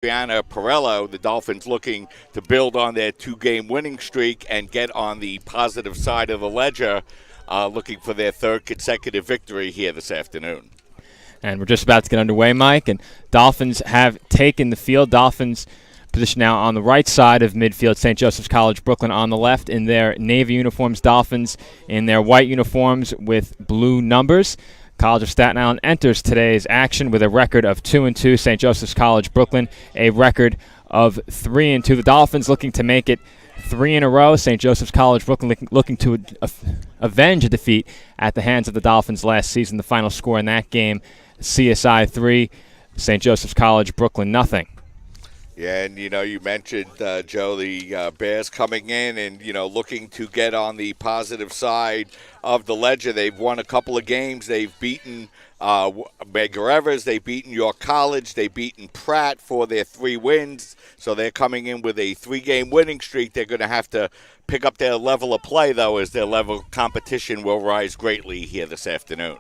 Adriana Perello, the Dolphins looking to build on their two-game winning streak and get on the positive side of the ledger, looking for their third consecutive victory here this afternoon. And we're just about to get underway, Mike, and Dolphins have taken the field. Dolphins position now on the right side of midfield. St. Joseph's College Brooklyn on the left in their navy uniforms. Dolphins in their white uniforms with blue numbers. College of Staten Island enters today's action with a record of 2-2. St. Joseph's College Brooklyn a record of 3-2. The Dolphins looking to make it 3 in a row. St. Joseph's College Brooklyn looking to avenge a defeat at the hands of the Dolphins last season. The final score in that game, CSI 3, St. Joseph's College Brooklyn nothing. Yeah, and, you mentioned, Joe, the Bears coming in and, looking to get on the positive side of the ledger. They've won a couple of games. They've beaten Medgar Evers. They've beaten York College. They've beaten Pratt for their 3 wins. So they're coming in with a 3-game winning streak. They're going to have to pick up their level of play, though, as their level of competition will rise greatly here this afternoon.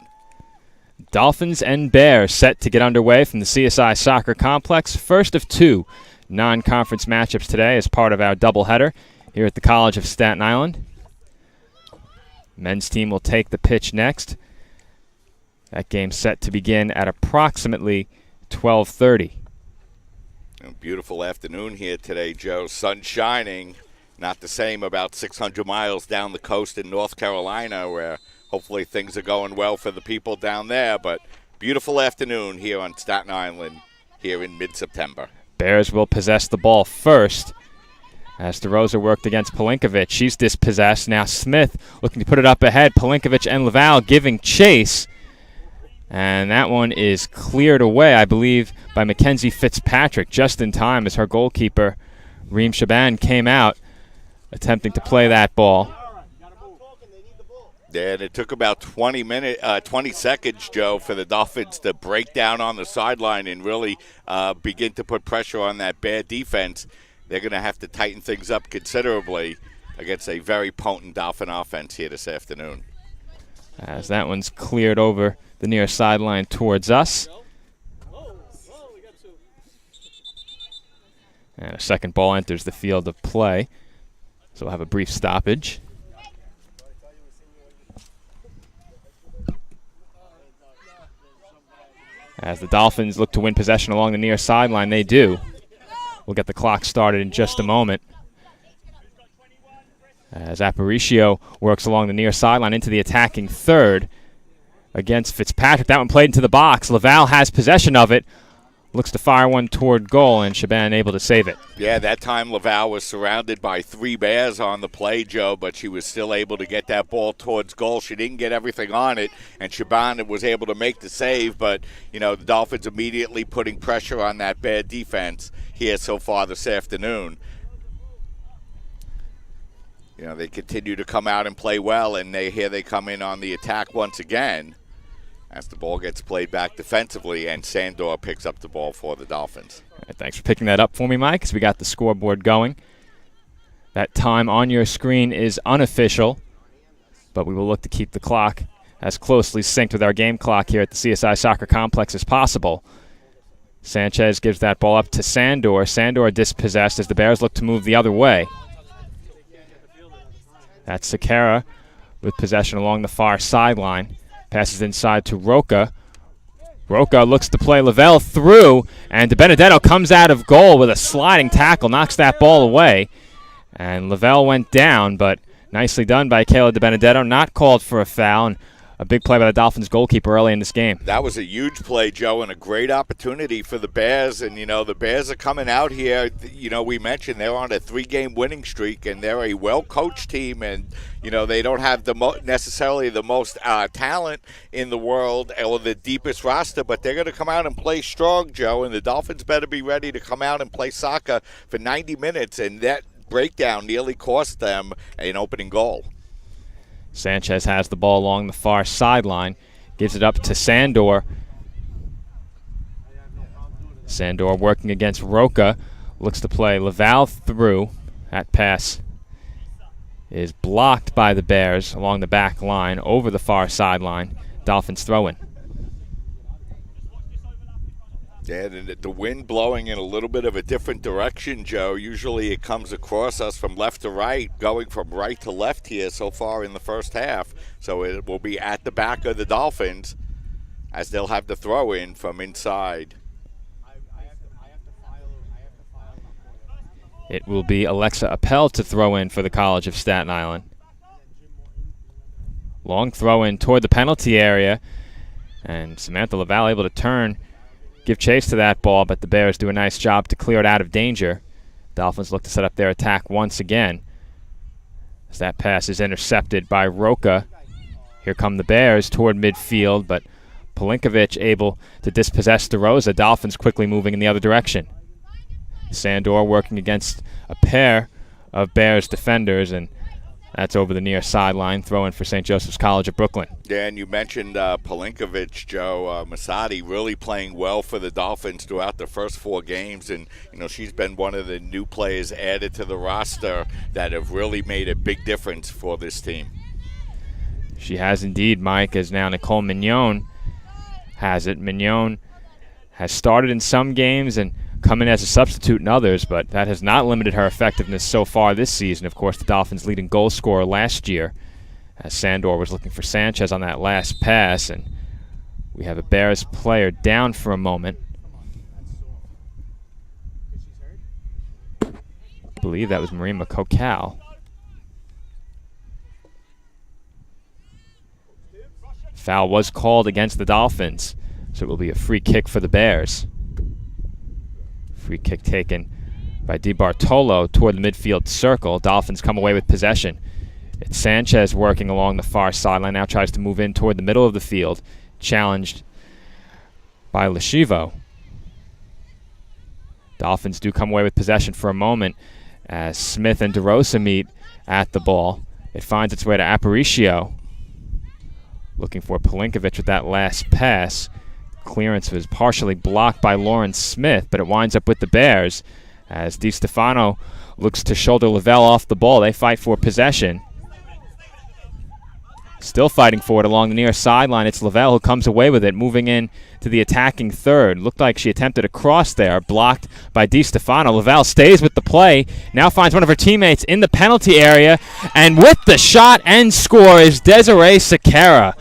Dolphins and Bears set to get underway from the CSI Soccer Complex. First of 2 non-conference matchups today as part of our doubleheader here at the College of Staten Island. Men's team will take the pitch next. That game set to begin at approximately 12:30. Beautiful afternoon here today, Joe. Sun shining. Not the same about 600 miles down the coast in North Carolina, where hopefully things are going well for the people down there. But beautiful afternoon here on Staten Island here in mid-September. Bears will possess the ball first as DeRosa worked against Palinkovic. She's dispossessed. Now Smith looking to put it up ahead. Palinkovic and Laval giving chase. And that one is cleared away, I believe, by Mackenzie Fitzpatrick just in time as her goalkeeper, Reem Shaban, came out attempting to play that ball. Yeah, and it took about 20 seconds, Joe, for the Dolphins to break down on the sideline and really begin to put pressure on that bad defense. They're going to have to tighten things up considerably against a very potent Dolphin offense here this afternoon. As that one's cleared over the near sideline towards us. And a second ball enters the field of play. So we'll have a brief stoppage. As the Dolphins look to win possession along the near sideline, they do. We'll get the clock started in just a moment. As Aparicio works along the near sideline into the attacking third against Fitzpatrick. That one played into the box. Laval has possession of it. Looks to fire one toward goal, and Shaban able to save it. Yeah, that time Laval was surrounded by 3 Bears on the play, Joe, but she was still able to get that ball towards goal. She didn't get everything on it, and Shaban was able to make the save, but, the Dolphins immediately putting pressure on that bad defense here so far this afternoon. They continue to come out and play well, and here they come in on the attack once again as the ball gets played back defensively, and Sandor picks up the ball for the Dolphins. All right, thanks for picking that up for me, Mike, as we got the scoreboard going. That time on your screen is unofficial, but we will look to keep the clock as closely synced with our game clock here at the CSI Soccer Complex as possible. Sanchez gives that ball up to Sandor. Sandor dispossessed as the Bears look to move the other way. That's Sakara with possession along the far sideline. Passes inside to Roca. Roca looks to play Lavelle through, and DiBenedetto comes out of goal with a sliding tackle, knocks that ball away. And Lavelle went down, but nicely done by Kayla DiBenedetto. Not called for a foul, and a big play by the Dolphins goalkeeper early in this game. That was a huge play, Joe, and a great opportunity for the Bears. And, the Bears are coming out here. We mentioned they're on a 3-game winning streak, and they're a well-coached team. And, they don't have necessarily the most talent in the world or the deepest roster, but they're going to come out and play strong, Joe. And the Dolphins better be ready to come out and play soccer for 90 minutes. And that breakdown nearly cost them an opening goal. Sanchez has the ball along the far sideline, gives it up to Sandor. Sandor working against Roca, looks to play Laval through. That pass is blocked by the Bears along the back line over the far sideline. Dolphins throw in. Yeah, and the wind blowing in a little bit of a different direction, Joe. Usually it comes across us from left to right, going from right to left here so far in the first half. So it will be at the back of the Dolphins as they'll have the throw in from inside. It will be Alexa Appel to throw in for the College of Staten Island. Long throw in toward the penalty area, and Samantha Laval able to turn, give chase to that ball, but the Bears do a nice job to clear it out of danger. Dolphins look to set up their attack once again as that pass is intercepted by Roca. Here come the Bears toward midfield, but Pelinkovic able to dispossess DeRosa. Dolphins quickly moving in the other direction. Sandor working against a pair of Bears defenders, and that's over the near sideline, throwing for St. Joseph's College of Brooklyn. Yeah, and you mentioned Pelinkovic, Joe. Masadi really playing well for the Dolphins throughout the first 4 games, and she's been one of the new players added to the roster that have really made a big difference for this team. She has indeed, Mike, as now Nicole Mignon has it. Mignon has started in some games and come in as a substitute in others, but that has not limited her effectiveness so far this season. Of course, the Dolphins' leading goal scorer last year, as Sandor was looking for Sanchez on that last pass, and we have a Bears player down for a moment. I believe that was Marima Kokal. Foul was called against the Dolphins, so it will be a free kick for the Bears. Free kick taken by DiBartolo toward the midfield circle. Dolphins come away with possession. It's Sanchez working along the far sideline. Now tries to move in toward the middle of the field. Challenged by Lashivo. Dolphins do come away with possession for a moment as Smith and DeRosa meet at the ball. It finds its way to Aparicio. Looking for Pelinkovic with that last pass. Clearance was partially blocked by Lauren Smith, but it winds up with the Bears as DiStefano looks to shoulder Lavelle off the ball. They fight for possession. Still fighting for it along the near sideline. It's Lavelle who comes away with it, moving in to the attacking third. Looked like she attempted a cross there, blocked by DiStefano. Lavelle stays with the play, now finds one of her teammates in the penalty area, and with the shot and score is Desiree Sequeira.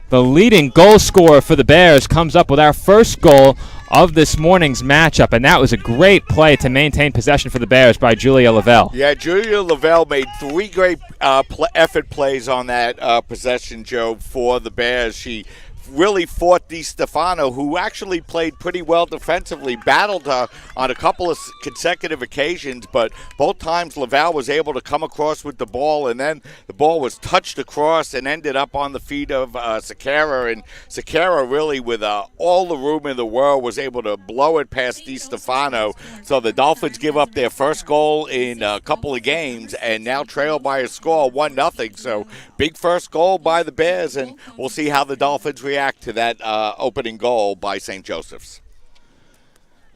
The leading goal scorer for the Bears comes up with our first goal of this morning's matchup, and that was a great play to maintain possession for the Bears by Julia Lavelle. Yeah, Julia Lavelle made 3 great effort plays on that possession, Joe, for the Bears. She really fought DiStefano, who actually played pretty well defensively, battled her on a couple of consecutive occasions, but both times Lavelle was able to come across with the ball, and then the ball was touched across and ended up on the feet of Sequeira, and Sequeira really, with all the room in the world, was able to blow it past DiStefano. So the Dolphins give up their first goal in a couple of games and now trail by a score of 1-0. So big first goal by the Bears, and we'll see how the Dolphins react to that opening goal by St. Joseph's.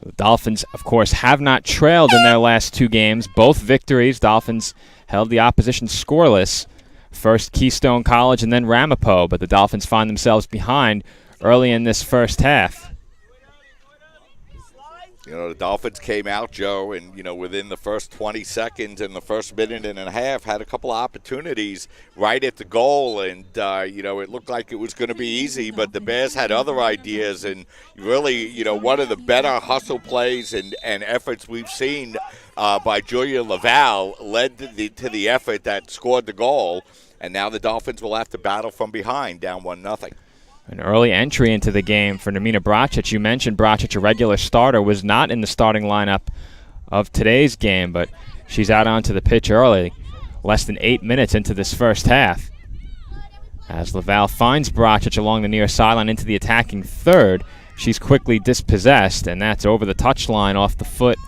The Dolphins, of course, have not trailed in their last 2 games. Both victories, Dolphins held the opposition scoreless. First Keystone College and then Ramapo, but the Dolphins find themselves behind early in this first half. The Dolphins came out, Joe, and, within the first 20 seconds and the first minute and a half had a couple of opportunities right at the goal. And, it looked like it was going to be easy, but the Bears had other ideas. And really, one of the better hustle plays and efforts we've seen by Julia Lavelle led to the effort that scored the goal. And now the Dolphins will have to battle from behind, down 1-0. An early entry into the game for Nermina Bracic. You mentioned Bracic, a regular starter, was not in the starting lineup of today's game, but she's out onto the pitch early, less than 8 minutes into this first half. As Lavelle finds Bracic along the near sideline into the attacking third, she's quickly dispossessed, and that's over the touchline off the foot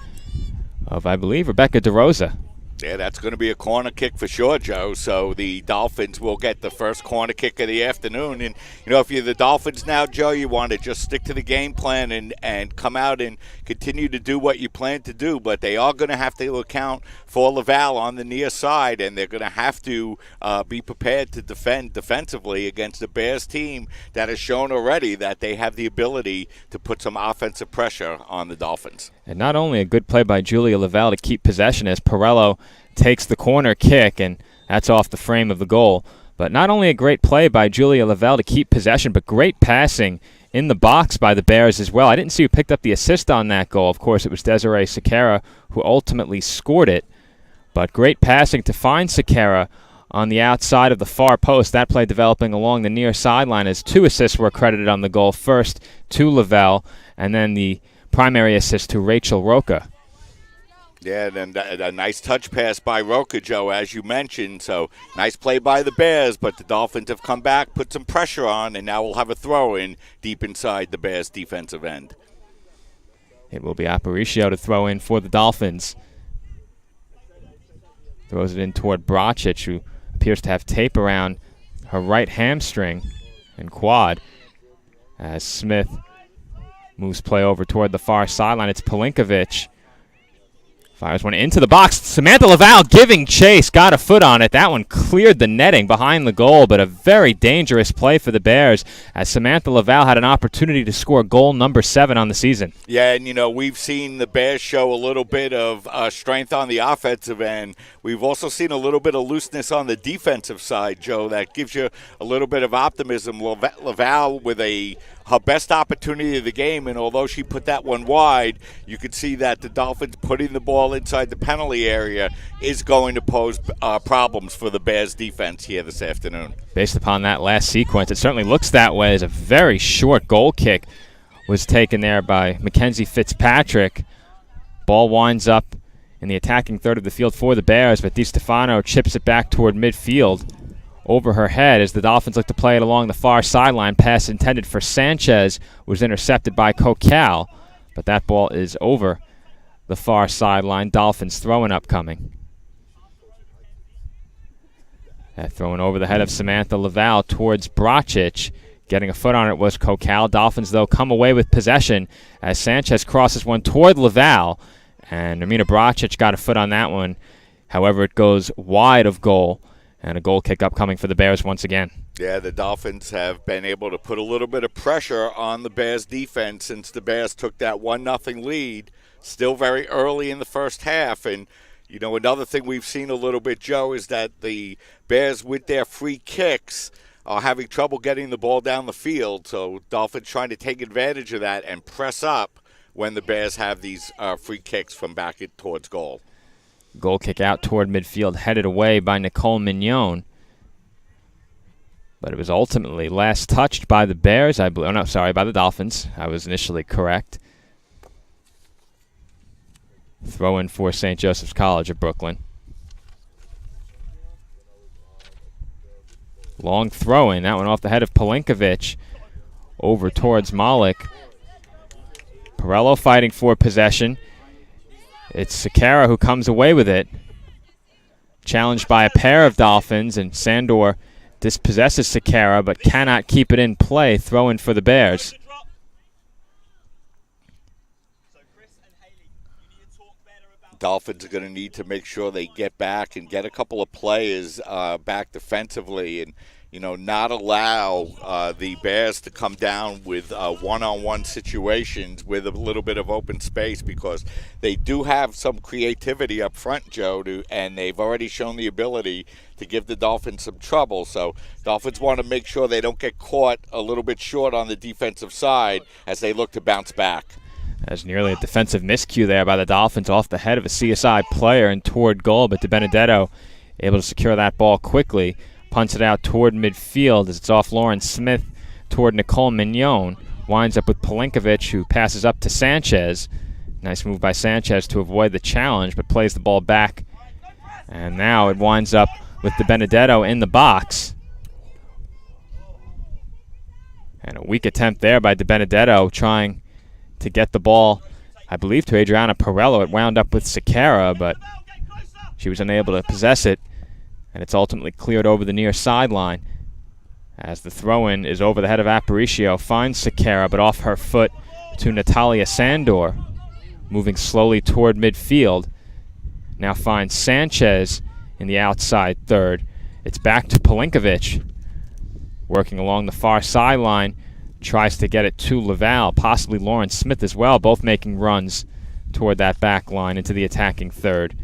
of, I believe, Rebecca DeRosa. Yeah, that's going to be a corner kick for sure, Joe. So the Dolphins will get the first corner kick of the afternoon. And, if you're the Dolphins now, Joe, you want to just stick to the game plan and come out and continue to do what you plan to do. But they are going to have to account for Laval on the near side, and they're going to have to be prepared to defend defensively against the Bears team that has shown already that they have the ability to put some offensive pressure on the Dolphins. And not only a good play by Julia Laval to keep possession as Pirello takes the corner kick, and that's off the frame of the goal. But not only a great play by Julia Laval to keep possession, but great passing in the box by the Bears as well. I didn't see who picked up the assist on that goal. Of course, it was Desiree Sequeira who ultimately scored it. But great passing to find Sequeira on the outside of the far post. That play developing along the near sideline as 2 assists were credited on the goal. First to Laval, and then the primary assist to Rachel Roca. Yeah, and a nice touch pass by Roca, Joe, as you mentioned. So nice play by the Bears, but the Dolphins have come back, put some pressure on, and now we'll have a throw-in deep inside the Bears' defensive end. It will be Aparicio to throw in for the Dolphins. Throws it in toward Bracic, who appears to have tape around her right hamstring and quad, as Smith moves play over toward the far sideline. It's Pelinkovic. Fires one into the box. Samantha Laval giving chase. Got a foot on it. That one cleared the netting behind the goal, but a very dangerous play for the Bears as Samantha Laval had an opportunity to score goal number 7 on the season. Yeah, and, we've seen the Bears show a little bit of strength on the offensive end. We've also seen a little bit of looseness on the defensive side, Joe. That gives you a little bit of optimism. Laval with her best opportunity of the game, and although she put that one wide, you could see that the Dolphins putting the ball inside the penalty area is going to pose problems for the Bears defense here this afternoon. Based upon that last sequence, it certainly looks that way, as a very short goal kick was taken there by Mackenzie Fitzpatrick. Ball winds up in the attacking third of the field for the Bears, but DiStefano chips it back toward midfield over her head as the Dolphins look to play it along the far sideline. Pass intended for Sanchez was intercepted by Cocal, but that ball is over the far sideline. Dolphins throwing upcoming. That throwing over the head of Samantha Laval towards Bracic. Getting a foot on it was Cocal. Dolphins, though, come away with possession as Sanchez crosses one toward Laval, and Amina Bracic got a foot on that one. However, it goes wide of goal. And a goal kick upcoming for the Bears once again. Yeah, the Dolphins have been able to put a little bit of pressure on the Bears defense since the Bears took that 1-0 lead. Still very early in the first half. And, another thing we've seen a little bit, Joe, is that the Bears with their free kicks are having trouble getting the ball down the field. So Dolphins trying to take advantage of that and press up when the Bears have these free kicks from back towards goal. Goal kick out toward midfield, headed away by Nicole Mignon. But it was ultimately last touched by the Bears, I believe. Oh, no, sorry, by the Dolphins. I was initially correct. Throw in for St. Joseph's College of Brooklyn. Long throw in, that one off the head of Pelinkovic. Over towards Malik. Pirello fighting for possession. It's Sequeira who comes away with it. Challenged by a pair of Dolphins, and Sandor dispossesses Sequeira but cannot keep it in play. Throw in for the Bears. Dolphins are going to need to make sure they get back and get a couple of players back defensively and, not allow the Bears to come down with one-on-one situations with a little bit of open space, because they do have some creativity up front, Joe, and they've already shown the ability to give the Dolphins some trouble. So Dolphins want to make sure they don't get caught a little bit short on the defensive side as they look to bounce back. There's nearly a defensive miscue there by the Dolphins off the head of a CSI player and toward goal, but DiBenedetto able to secure that ball quickly. Punts it out toward midfield as it's off Lauren Smith toward Nicole Mignon. Winds up with Pelinkovic, who passes up to Sanchez. Nice move by Sanchez to avoid the challenge, but plays the ball back. And now it winds up with DiBenedetto in the box. And a weak attempt there by DiBenedetto trying to get the ball, I believe, to Adriana Pirello. It wound up with Sequeira, but She was unable to possess it, and it's ultimately cleared over the near sideline as the throw-in is over the head of Aparicio. Finds Sequeira, but off her foot to Natalia Sandor, moving slowly toward midfield. Now finds Sanchez in the outside third. It's back to Pelinkovic, working along the far sideline. Tries to get it to Laval, possibly Lauren Smith as well, both making runs toward that back line into the attacking third.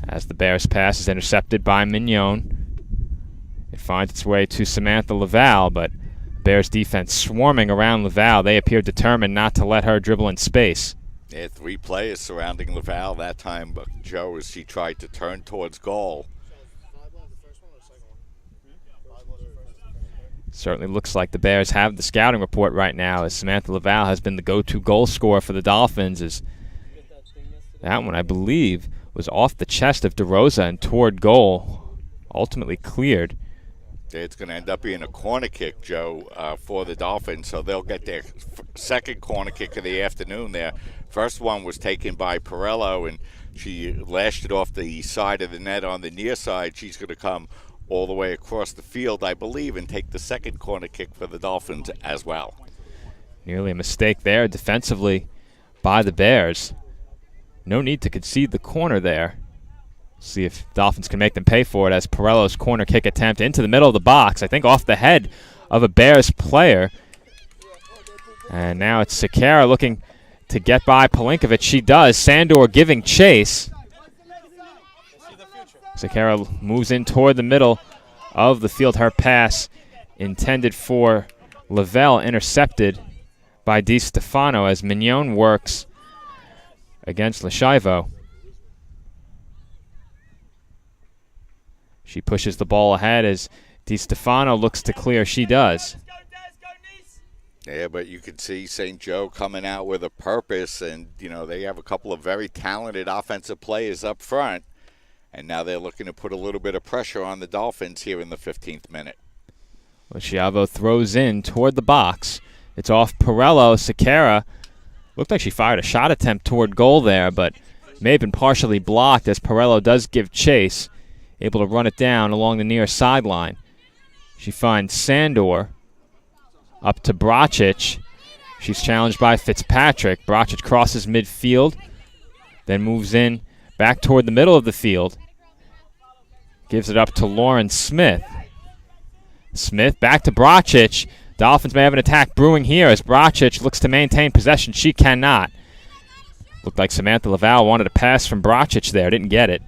As the Bears' pass is intercepted by Mignon. It finds its way to Samantha Laval, but Bears defense swarming around Laval. They appear determined not to let her dribble in space. Yeah, 3 players surrounding Laval that time, but Joe, as she tried to turn towards goal. Certainly looks like the Bears have the scouting report right now, as Samantha Laval has been the go-to goal scorer for the Dolphins. As that one, I believe, was off the chest of DeRosa and toward goal, ultimately cleared. It's going to end up being a corner kick, Joe, for the Dolphins, so they'll get their second corner kick of the afternoon there. First one was taken by Perello, and she lashed it off the side of the net on the near side. She's going to come all the way across the field, I believe, and take the second corner kick for the Dolphins as well. Nearly a mistake there defensively by the Bears. No need to concede the corner there. See if Dolphins can make them pay for it, as Perello's corner kick attempt into the middle of the box, I think off the head of a Bears player. And now it's Sequeira looking to get by Pelinkovic. She does. Sandor giving chase. Sequeira moves in toward the middle of the field. Her pass intended for Lavelle, intercepted by Di Stefano as Mignon works against Lashaivo. She pushes the ball ahead as Di Stefano looks to clear. She does. Yeah, but you can see St. Joe coming out with a purpose, and, you know, they have a couple of very talented offensive players up front. And now they're looking to put a little bit of pressure on the Dolphins here in the 15th minute. Lashaivo throws in toward the box. It's off Perello. Sequeira looked like she fired a shot attempt toward goal there, but may have been partially blocked as Perello does give chase, able to run it down along the near sideline. She finds Sandor up to Bracic. She's challenged by Fitzpatrick. Bracic crosses midfield, then moves in back toward the middle of the field. Gives it up to Lauren Smith. Smith back to Bracic. Dolphins may have an attack brewing here as Bracic looks to maintain possession. She cannot. Looked like Samantha Laval wanted a pass from Bracic there. Didn't get it.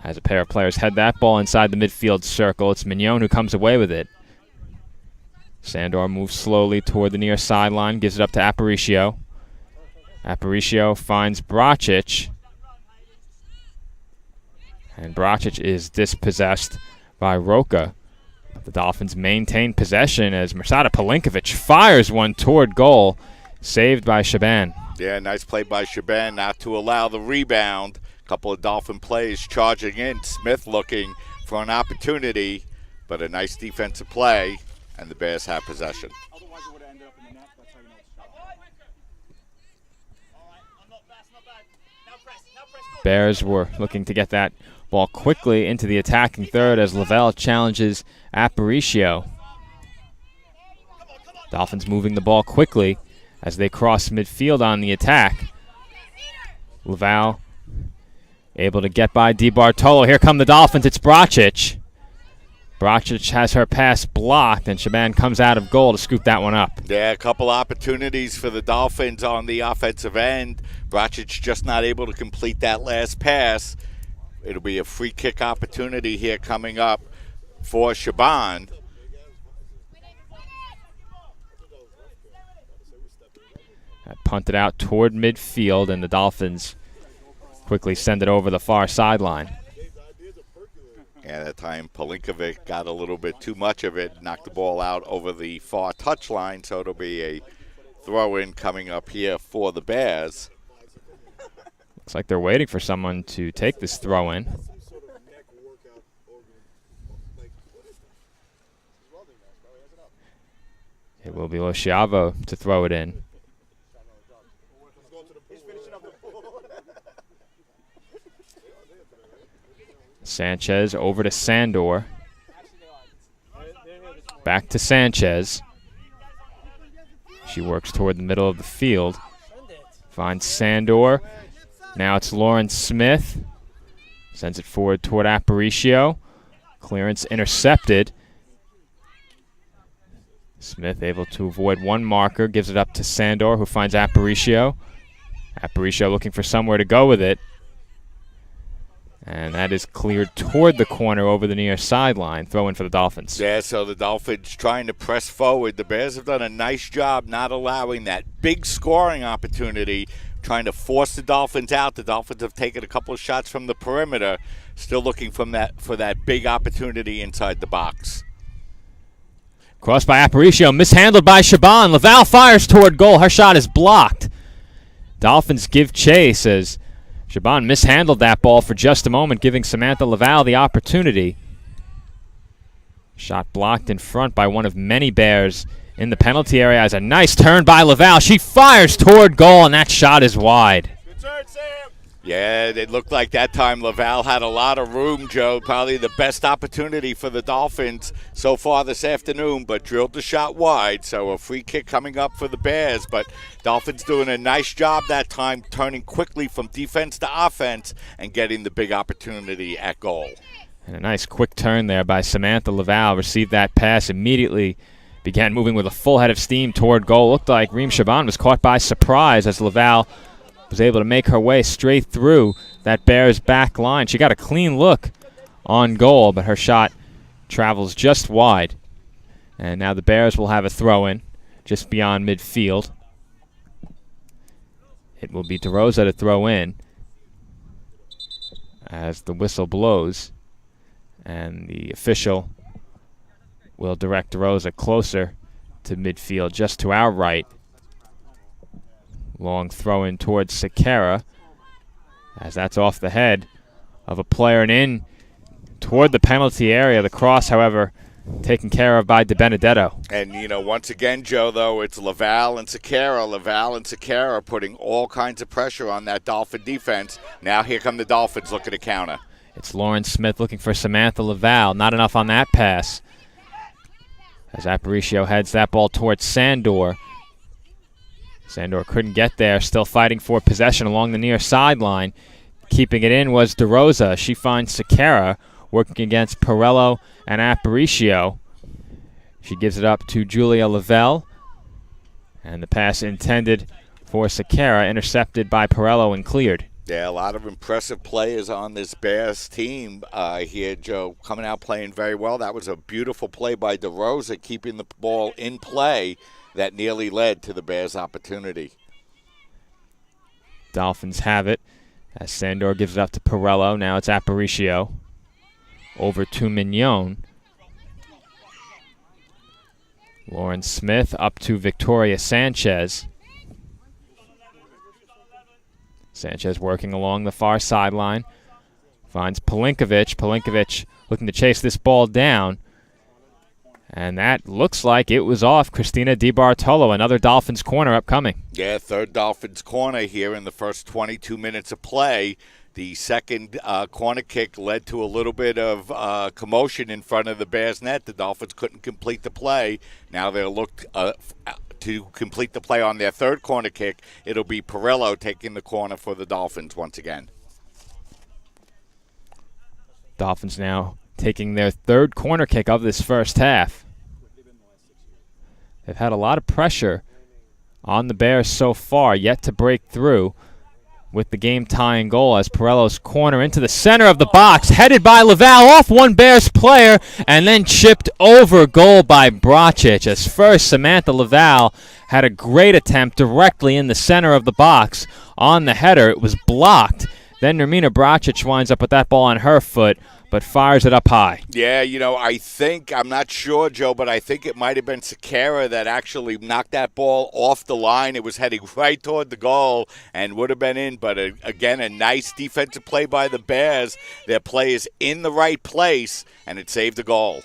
As a pair of players head that ball inside the midfield circle, it's Mignon who comes away with it. Sandor moves slowly toward the near sideline. Gives it up to Aparicio. Aparicio finds Bracic. And Bracic is dispossessed by Roca. The Dolphins maintain possession as Mirsada Pelinkovic fires one toward goal, saved by Shaban. Yeah, nice play by Shaban not to allow the rebound. A couple of Dolphin plays charging in. Smith looking for an opportunity, but a nice defensive play, and the Bears have possession. Bears were looking to get that ball quickly into the attacking third as Lavelle challenges Aparicio. Dolphins moving the ball quickly as they cross midfield on the attack. Lavelle able to get by DiBartolo. Here come the Dolphins. It's Bracic. Bracic has her pass blocked, and Shaban comes out of goal to scoop that one up. Yeah, a couple opportunities for the Dolphins on the offensive end. Bracic just not able to complete that last pass. It'll be a free kick opportunity here coming up for Shaban. Punted out toward midfield, and the Dolphins quickly send it over the far sideline. Yeah, that time Pelinkovic got a little bit too much of it, knocked the ball out over the far touchline, so it'll be a throw-in coming up here for the Bears. Looks like they're waiting for someone to take this throw-in. It will be Losciavo to throw it in. Sanchez over to Sandor. Back to Sanchez. She works toward the middle of the field. Finds Sandor. Now it's Lauren Smith. Sends it forward toward Aparicio. Clearance intercepted. Smith able to avoid one marker. Gives it up to Sandor, who finds Aparicio. Aparicio looking for somewhere to go with it. And that is cleared toward the corner over the near sideline. Throw in for the Dolphins. Yeah, so the Dolphins trying to press forward. The Bears have done a nice job not allowing that big scoring opportunity, trying to force the Dolphins out. The Dolphins have taken a couple of shots from the perimeter, still looking for that big opportunity inside the box. Crossed by Aparicio, mishandled by Shaban. Laval fires toward goal. Her shot is blocked. Dolphins give chase as Shaban mishandled that ball for just a moment, giving Samantha Laval the opportunity. Shot blocked in front by one of many Bears in the penalty area as a nice turn by Laval. She fires toward goal, and that shot is wide. Good turn, Sam. Yeah, it looked like that time Laval had a lot of room, Joe. Probably the best opportunity for the Dolphins so far this afternoon, but drilled the shot wide. So a free kick coming up for the Bears, but Dolphins doing a nice job that time, turning quickly from defense to offense and getting the big opportunity at goal. And a nice quick turn there by Samantha Laval. Received that pass immediately. Began moving with a full head of steam toward goal. Looked like Reem Shaban was caught by surprise as Laval was able to make her way straight through that Bears back line. She got a clean look on goal, but her shot travels just wide. And now the Bears will have a throw-in just beyond midfield. It will be DeRosa to throw in as the whistle blows. And the official will direct DeRosa closer to midfield, just to our right. Long throw in towards Sakara, as that's off the head of a player and in toward the penalty area. The cross, however, taken care of by DiBenedetto. And, once again, Joe, though, it's Laval and Sakara. Laval and Sakara putting all kinds of pressure on that Dolphin defense. Now here come the Dolphins looking to counter. It's Lauren Smith looking for Samantha Laval. Not enough on that pass, as Aparicio heads that ball towards Sandor. Sandor couldn't get there, still fighting for possession along the near sideline. Keeping it in was DeRosa. She finds Sakara working against Perello and Aparicio. She gives it up to Julia Lavelle. And the pass intended for Sakara, intercepted by Perello and cleared. Yeah, a lot of impressive players on this Bears team here, Joe, coming out playing very well. That was a beautiful play by DeRosa, keeping the ball in play. That nearly led to the Bears' opportunity. Dolphins have it as Sandor gives it up to Perello. Now it's Aparicio over to Mignon. Lauren Smith up to Victoria Sanchez. Sanchez working along the far sideline. Finds Pelinkovic. Pelinkovic looking to chase this ball down. And that looks like it was off Christina DiBartolo. Another Dolphins corner upcoming. Yeah, third Dolphins corner here in the first 22 minutes of play. The second corner kick led to a little bit of commotion in front of the Bears net. The Dolphins couldn't complete the play. Now they'll look to complete the play on their third corner kick. It'll be Perello taking the corner for the Dolphins once again. Dolphins now taking their third corner kick of this first half. They've had a lot of pressure on the Bears so far, yet to break through with the game-tying goal as Perello's corner into the center of the box, headed by Laval off one Bears player, and then chipped over goal by Bracic. As first, Samantha Laval had a great attempt directly in the center of the box on the header. It was blocked. Then Nermina Bracic winds up with that ball on her foot, but fires it up high. Yeah, I'm not sure, Joe, but I think it might have been Sakara that actually knocked that ball off the line. It was heading right toward the goal and would have been in, but again, a nice defensive play by the Bears. Their play is in the right place, and it saved the goal.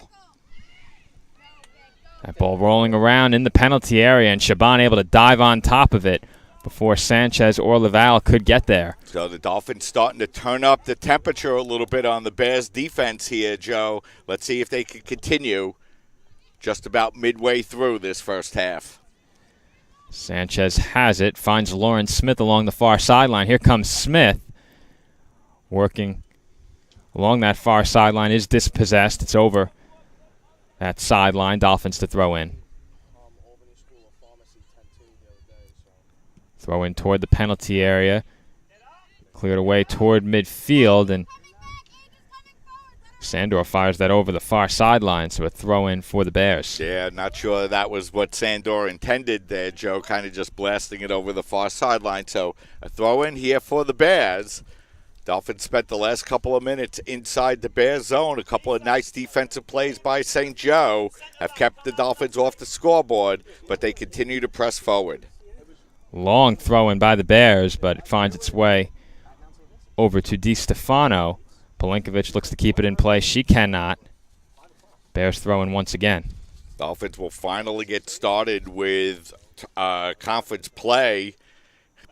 That ball rolling around in the penalty area, and Shaban able to dive on top of it before Sanchez or Laval could get there. So the Dolphins starting to turn up the temperature a little bit on the Bears defense here, Joe. Let's see if they can continue just about midway through this first half. Sanchez has it, finds Lawrence Smith along the far sideline. Here comes Smith, working along that far sideline, is dispossessed. It's over that sideline. Dolphins to throw in. Throw in toward the penalty area. Cleared away toward midfield, and Sandor fires that over the far sideline, so a throw in for the Bears. Yeah, not sure that was what Sandor intended there, Joe, kind of just blasting it over the far sideline. So a throw in here for the Bears. Dolphins spent the last couple of minutes inside the Bears zone. A couple of nice defensive plays by St. Joe have kept the Dolphins off the scoreboard, but they continue to press forward. Long throw in by the Bears, but it finds its way over to DiStefano. Pelinkovic looks to keep it in play. She cannot. Bears throw in once again. Dolphins will finally get started with conference play.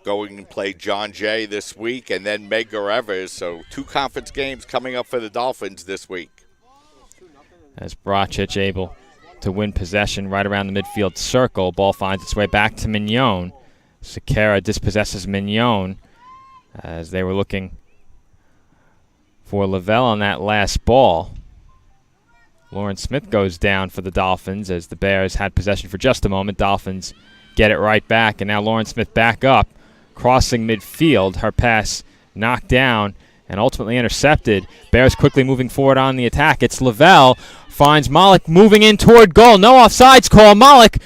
Going and play John Jay this week and then Medgar Evers. So 2 conference games coming up for the Dolphins this week. As Bracic able to win possession right around the midfield circle. Ball finds its way back to Mignon. Sequeira dispossesses Mignon as they were looking for Lavelle on that last ball. Lawrence Smith goes down for the Dolphins as the Bears had possession for just a moment. Dolphins get it right back, and now Lawrence Smith back up, crossing midfield. Her pass knocked down and ultimately intercepted. Bears quickly moving forward on the attack. It's Lavelle, finds Malik moving in toward goal. No offsides call. Malik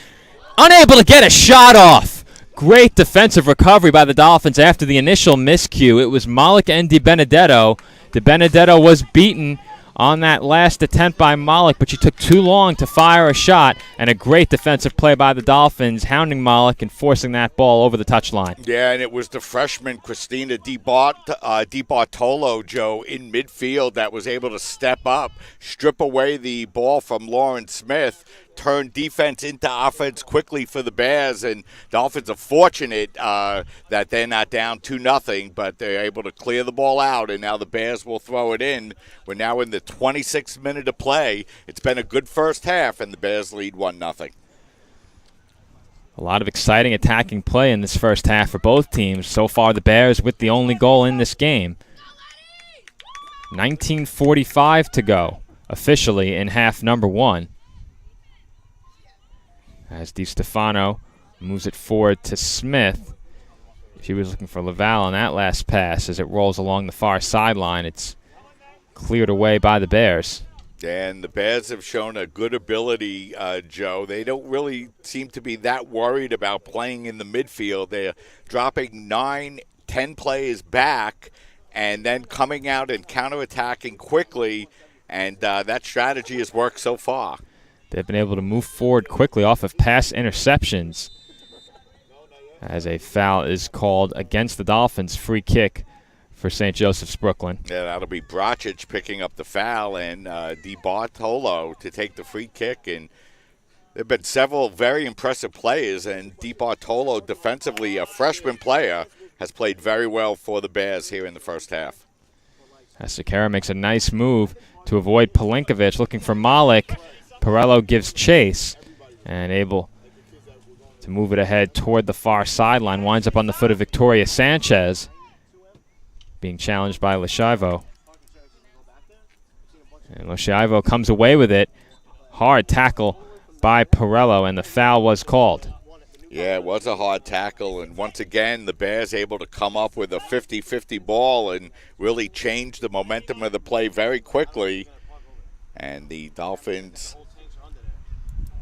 unable to get a shot off. Great defensive recovery by the Dolphins after the initial miscue. It was Malik and DiBenedetto. DiBenedetto was beaten on that last attempt by Malik, but she took too long to fire a shot, and a great defensive play by the Dolphins, hounding Malik and forcing that ball over the touchline. Yeah, and it was the freshman Christina DiBartolo, Joe, in midfield that was able to step up, strip away the ball from Lawrence Smith, turn defense into offense quickly for the Bears, and Dolphins are fortunate that they're not down 2-0, but they're able to clear the ball out, and now the Bears will throw it in. We're now in the 26th minute of play. It's been a good first half, and the Bears lead 1-0. A lot of exciting attacking play in this first half for both teams. So far, the Bears with the only goal in this game. 19:45 to go, officially in half number 1. As DiStefano moves it forward to Smith. She was looking for Laval on that last pass. As it rolls along the far sideline, it's cleared away by the Bears. And the Bears have shown a good ability, Joe. They don't really seem to be that worried about playing in the midfield. They're dropping 9-10 players back and then coming out and counterattacking quickly, and that strategy has worked so far. They've been able to move forward quickly off of pass interceptions as a foul is called against the Dolphins. Free kick for St. Joseph's Brooklyn. Yeah, that'll be Bracic picking up the foul and DiBartolo to take the free kick. And there have been several very impressive players, and DiBartolo defensively, a freshman player, has played very well for the Bears here in the first half. Sequeira makes a nice move to avoid Pelinkovic, looking for Malik. Perello gives chase and able to move it ahead toward the far sideline. Winds up on the foot of Victoria Sanchez, being challenged by Lashivo. And Lashivo comes away with it. Hard tackle by Perello, and the foul was called. Yeah, it was a hard tackle, and once again, the Bears able to come up with a 50-50 ball and really change the momentum of the play very quickly. And the Dolphins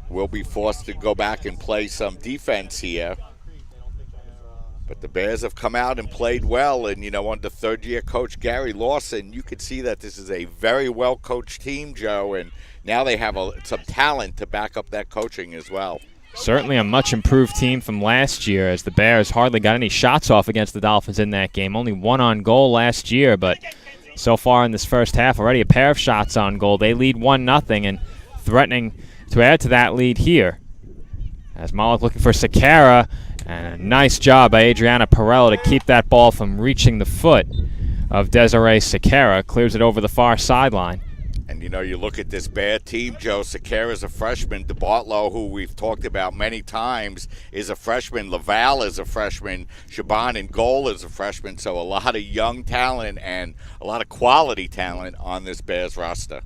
will be forced to go back and play some defense here. But the Bears have come out and played well, and, you know, under third-year coach Gary Lawson, you could see that this is a very well-coached team, Joe, and now they have some talent to back up that coaching as well. Certainly a much improved team from last year, as the Bears hardly got any shots off against the Dolphins in that game. Only one on goal last year, but so far in this first half, already a pair of shots on goal. They lead 1-0 and threatening to add to that lead here. As Malik looking for Sequeira, And a nice job by Adriana Perella to keep that ball from reaching the foot of Desiree Sequeira. Clears it over the far sideline. And, you look at this bad team, Joe. Sequeira's a freshman. DeBartolo, who we've talked about many times, is a freshman. Laval is a freshman. Shaban in goal is a freshman. So a lot of young talent and a lot of quality talent on this Bears roster.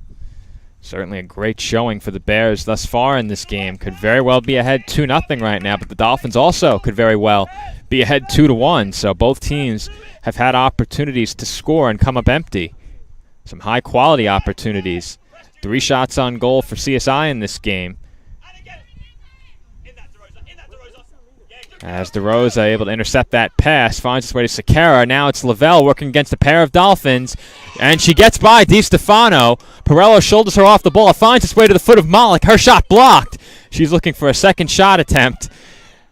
Certainly a great showing for the Bears thus far in this game. Could very well be ahead 2-0 right now, but the Dolphins also could very well be ahead 2-1. So both teams have had opportunities to score and come up empty. Some high-quality opportunities. 3 shots on goal for CSI in this game. As DeRosa able to intercept that pass, finds its way to Sequeira. Now it's Lavelle working against a pair of Dolphins, and she gets by DiStefano. Perella shoulders her off the ball. It finds its way to the foot of Malik. Her shot blocked. She's looking for a second shot attempt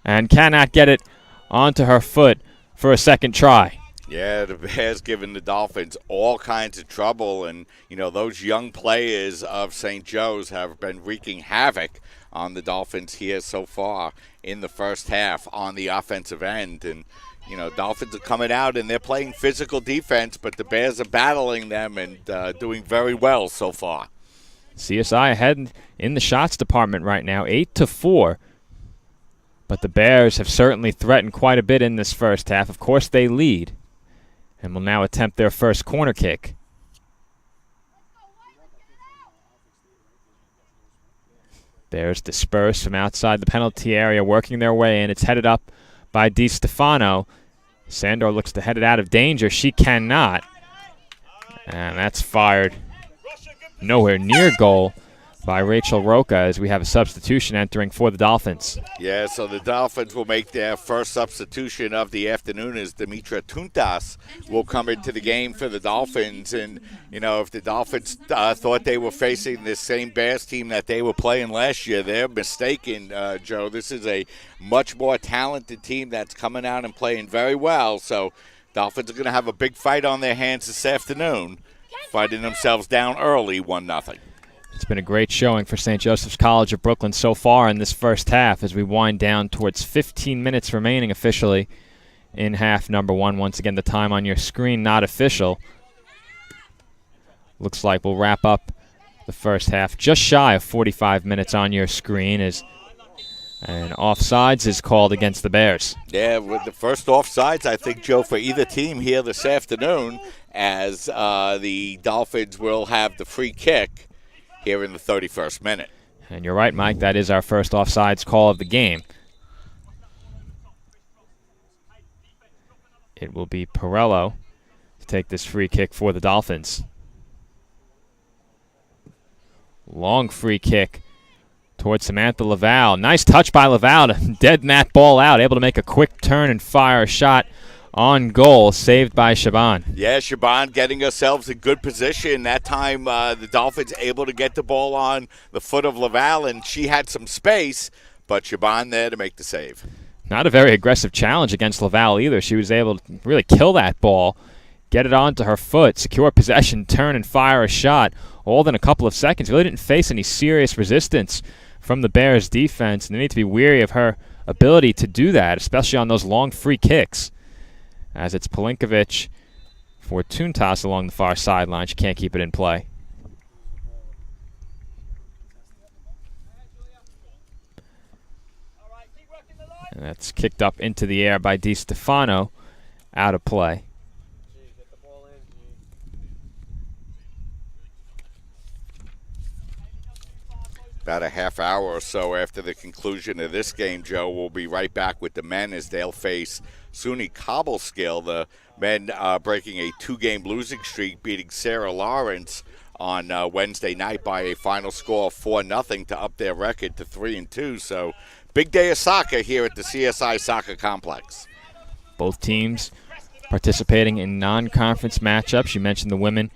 and cannot get it onto her foot for a second try. Yeah, the Bears giving the Dolphins all kinds of trouble, and those young players of St. Joe's have been wreaking havoc on the Dolphins here so far in the first half on the offensive end. And Dolphins are coming out and they're playing physical defense, but the Bears are battling them and doing very well so far. CSI ahead in the shots department right now, 8-4. But the Bears have certainly threatened quite a bit in this first half. Of course, they lead and will now attempt their first corner kick. Bears disperse from outside the penalty area, working their way in. It's headed up by DiStefano. Sandor looks to head it out of danger. She cannot. And that's fired nowhere near goal by Rachel Roca as we have a substitution entering for the Dolphins. Yeah, so the Dolphins will make their first substitution of the afternoon as Dimitra Tuntas will come into the game for the Dolphins. And, if the Dolphins thought they were facing the same Bears team that they were playing last year, they're mistaken, Joe. This is a much more talented team that's coming out and playing very well. So Dolphins are going to have a big fight on their hands this afternoon, fighting themselves down early 1-0. It's been a great showing for St. Joseph's College of Brooklyn so far in this first half as we wind down towards 15 minutes remaining officially in half number 1. Once again, the time on your screen not official. Looks like we'll wrap up the first half just shy of 45 minutes on your screen as and offsides is called against the Bears. Yeah, with the first offsides, I think, Joe, for either team here this afternoon, as the Dolphins will have the free kick here in the 31st minute. And you're right, Mike, that is our first offsides call of the game. It will be Perello to take this free kick for the Dolphins. Long free kick towards Samantha Laval. Nice touch by Laval to deaden that ball out, able to make a quick turn and fire a shot on goal, saved by Shaban. Yeah, Shaban getting ourselves in good position. That time the Dolphins able to get the ball on the foot of Laval, and she had some space, but Shaban there to make the save. Not a very aggressive challenge against Laval either. She was able to really kill that ball, get it onto her foot, secure possession, turn and fire a shot, all within a couple of seconds. Really didn't face any serious resistance from the Bears defense, and they need to be wary of her ability to do that, especially on those long free kicks. As it's Pelinkovic for Tuntas along the far sideline. She can't keep it in play. And that's kicked up into the air by DiStefano, out of play. About a half hour or so after the conclusion of this game, Joe, we'll be right back with the men as they'll face SUNY Cobleskill, the men breaking a 2-game losing streak, beating Sarah Lawrence on Wednesday night by a final score of 4-0 to up their record to 3-2. So big day of soccer here at the CSI Soccer Complex. Both teams participating in non-conference matchups. You mentioned the women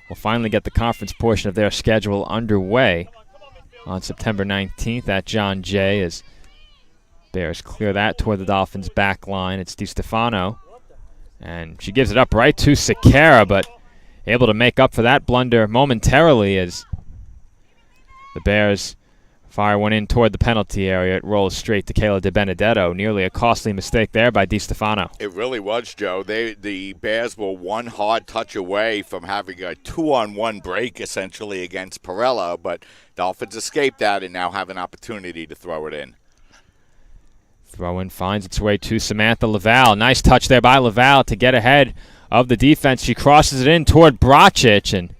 will finally get the conference portion of their schedule underway on September 19th at John Jay as Bears clear that toward the Dolphins' back line. It's DiStefano, and she gives it up right to Sequeira, but able to make up for that blunder momentarily as the Bears Fire one in toward the penalty area. It rolls straight to Kayla DiBenedetto. Nearly a costly mistake there by DiStefano. It really was, Joe. The Bears were one hard touch away from having a 2-on-1 break, essentially, against Perella, but Dolphins escaped that and now have an opportunity to throw it in. Throw in finds its way to Samantha Laval. Nice touch there by Laval to get ahead of the defense. She crosses it in toward Bracic, and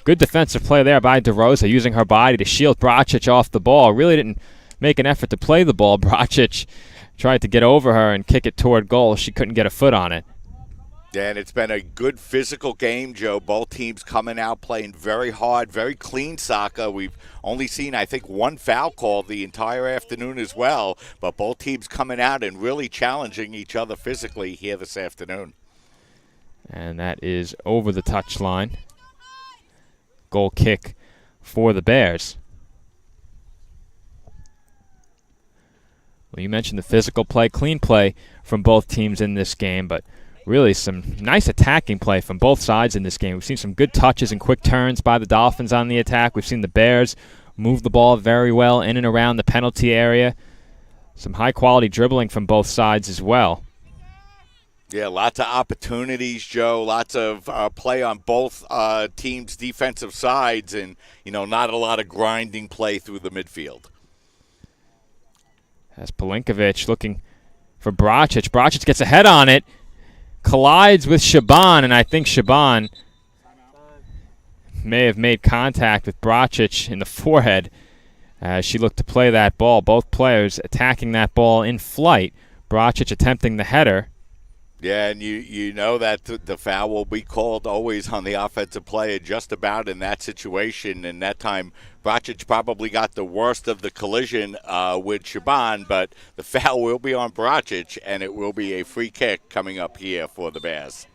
good defensive play there by DeRosa, using her body to shield Bracic off the ball. Really didn't make an effort to play the ball. Bracic tried to get over her and kick it toward goal. She couldn't get a foot on it. Yeah, and it's been a good physical game, Joe. Both teams coming out playing very hard, very clean soccer. We've only seen, I think, one foul call the entire afternoon as well, but both teams coming out and really challenging each other physically here this afternoon. And that is over the touchline. Goal kick for the Bears. Well, you mentioned the physical play, clean play from both teams in this game, but really some nice attacking play from both sides in this game. We've seen some good touches and quick turns by the Dolphins on the attack. We've seen the Bears move the ball very well in and around the penalty area. Some high-quality dribbling from both sides as well. Yeah, lots of opportunities, Joe. Lots of play on both teams' defensive sides, and not a lot of grinding play through the midfield. As Pelinkovic looking for Bracic. Bracic gets ahead on it, collides with Shaban, and I think Shaban may have made contact with Bracic in the forehead as she looked to play that ball. Both players attacking that ball in flight. Bracic attempting the header. Yeah, and you know that the foul will be called always on the offensive player just about in that situation. And that time, Bracic probably got the worst of the collision with Shaban, but the foul will be on Bracic, and it will be a free kick coming up here for the Bears.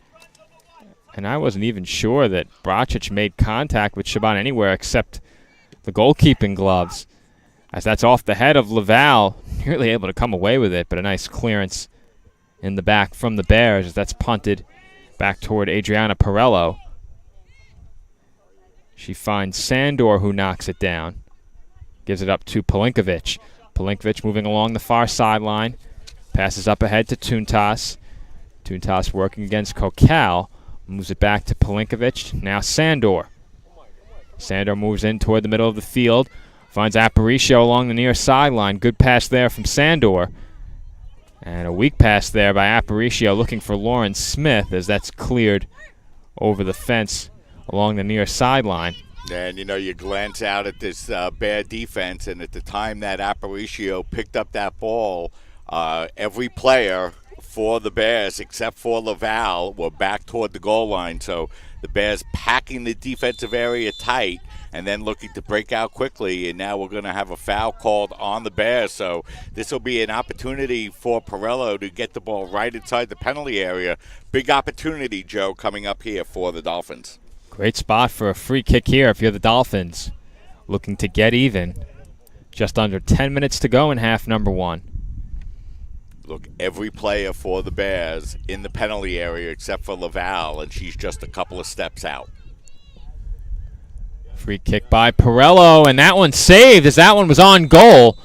And I wasn't even sure that Bracic made contact with Shaban anywhere except the goalkeeping gloves, as that's off the head of Laval, nearly able to come away with it, but a nice clearance in the back from the Bears as that's punted back toward Adriana Perello. She finds Sandor, who knocks it down. Gives it up to Pelinkovic. Pelinkovic moving along the far sideline. Passes up ahead to Tuntas. Tuntas working against Kokal. Moves it back to Pelinkovic. Now Sandor. Sandor moves in toward the middle of the field. Finds Aparicio along the near sideline. Good pass there from Sandor. And a weak pass there by Aparicio looking for Lauren Smith as that's cleared over the fence along the near sideline. And, you glance out at this bad defense, and at the time that Aparicio picked up that ball, every player for the Bears, except for Laval, were back toward the goal line. So the Bears packing the defensive area tight and then looking to break out quickly, and now we're going to have a foul called on the Bears. So this will be an opportunity for Perello to get the ball right inside the penalty area. Big opportunity, Joe, coming up here for the Dolphins. Great spot for a free kick here if you're the Dolphins. Looking to get even. Just under 10 minutes to go in half number one. Look, every player for the Bears in the penalty area except for Laval, and she's just a couple of steps out. Free kick by Perello, and that one saved as that one was on goal.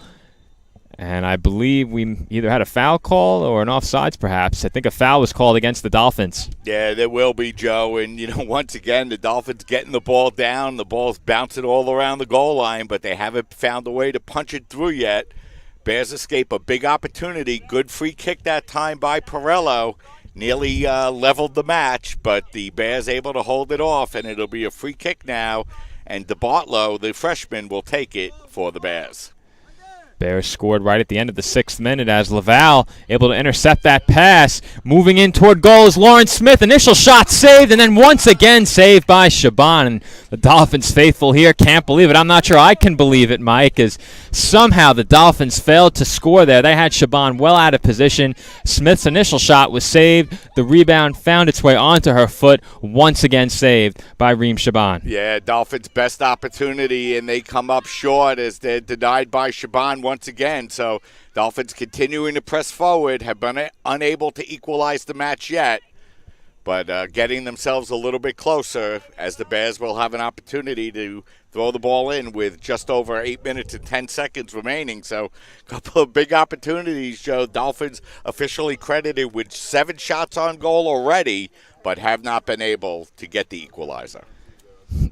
And I believe we either had a foul call or an offsides perhaps. I think a foul was called against the Dolphins. Yeah, there will be, Joe. And, once again, the Dolphins getting the ball down. The ball's bouncing all around the goal line, but they haven't found a way to punch it through yet. Bears escape a big opportunity. Good free kick that time by Perello. Nearly leveled the match, but the Bears able to hold it off, and it'll be a free kick now. And DeBartolo, the freshman, will take it for the Bears. Bears scored right at the end of the 6th minute as Laval able to intercept that pass. Moving in toward goal is Lauren Smith. Initial shot saved, and then once again saved by Shaban. And the Dolphins faithful here can't believe it. I'm not sure I can believe it, Mike, as somehow the Dolphins failed to score there. They had Shaban well out of position. Smith's initial shot was saved. The rebound found its way onto her foot, once again saved by Reem Shaban. Yeah, Dolphins' best opportunity, and they come up short as they're denied by Shaban once again. So Dolphins continuing to press forward, have been unable to equalize the match yet. but getting themselves a little bit closer as the Bears will have an opportunity to throw the ball in with just over 8 minutes and 10 seconds remaining. So a couple of big opportunities, Joe. Dolphins officially credited with 7 shots on goal already, but have not been able to get the equalizer.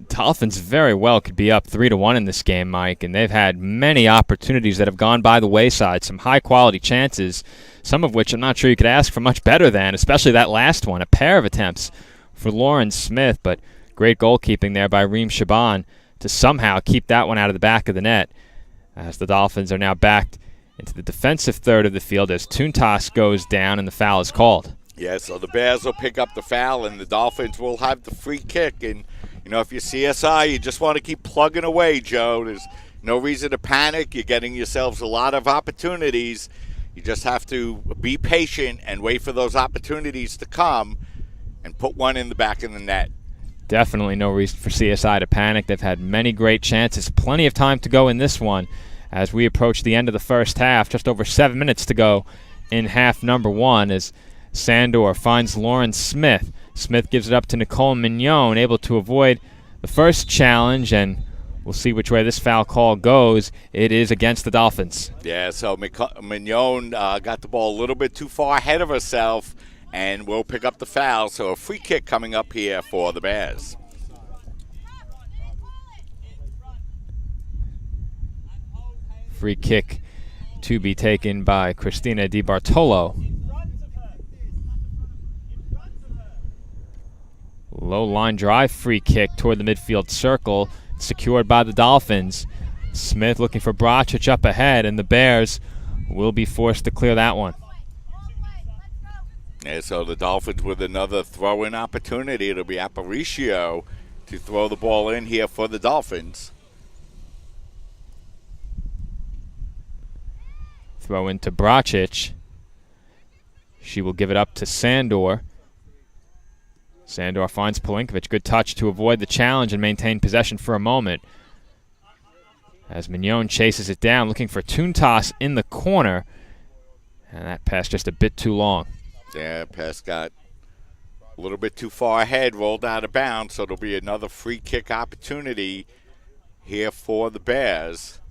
Dolphins very well could be up 3-1 in this game, Mike, and they've had many opportunities that have gone by the wayside, some high-quality chances, some of which I'm not sure you could ask for much better than, especially that last one, a pair of attempts for Lauren Smith, but great goalkeeping there by Reem Shaban to somehow keep that one out of the back of the net, as the Dolphins are now backed into the defensive third of the field as Tuntas goes down and the foul is called. Yeah, so the Bears will pick up the foul, and the Dolphins will have the free kick. And, you know, if you're CSI, you just want to keep plugging away, Joe. There's no reason to panic. You're getting yourselves a lot of opportunities. You just have to be patient and wait for those opportunities to come and put one in the back of the net. Definitely no reason for CSI to panic. They've had many great chances. Plenty of time to go in this one as we approach the end of the first half. Just over 7 minutes to go in half number one as Sandor finds Lauren Smith. Smith gives it up to Nicole Mignon, able to avoid the first challenge, and we'll see which way this foul call goes. It is against the Dolphins. Yeah, so Mignon got the ball a little bit too far ahead of herself, and will pick up the foul. So a free kick coming up here for the Bears. Free kick to be taken by Christina Di Bartolo. Low line drive free kick toward the midfield circle, secured by the Dolphins. Smith looking for Bracic up ahead, and the Bears will be forced to clear that one. And so the Dolphins with another throw-in opportunity. It'll be Aparicio to throw the ball in here for the Dolphins. Throw into Bracic. She will give it up to Sandor. Sandor finds Pelinkovic. Good touch to avoid the challenge and maintain possession for a moment. As Mignon chases it down, looking for Tuntas in the corner. And that pass just a bit too long. Yeah, pass got a little bit too far ahead, rolled out of bounds, so it'll be another free kick opportunity here for the Bears.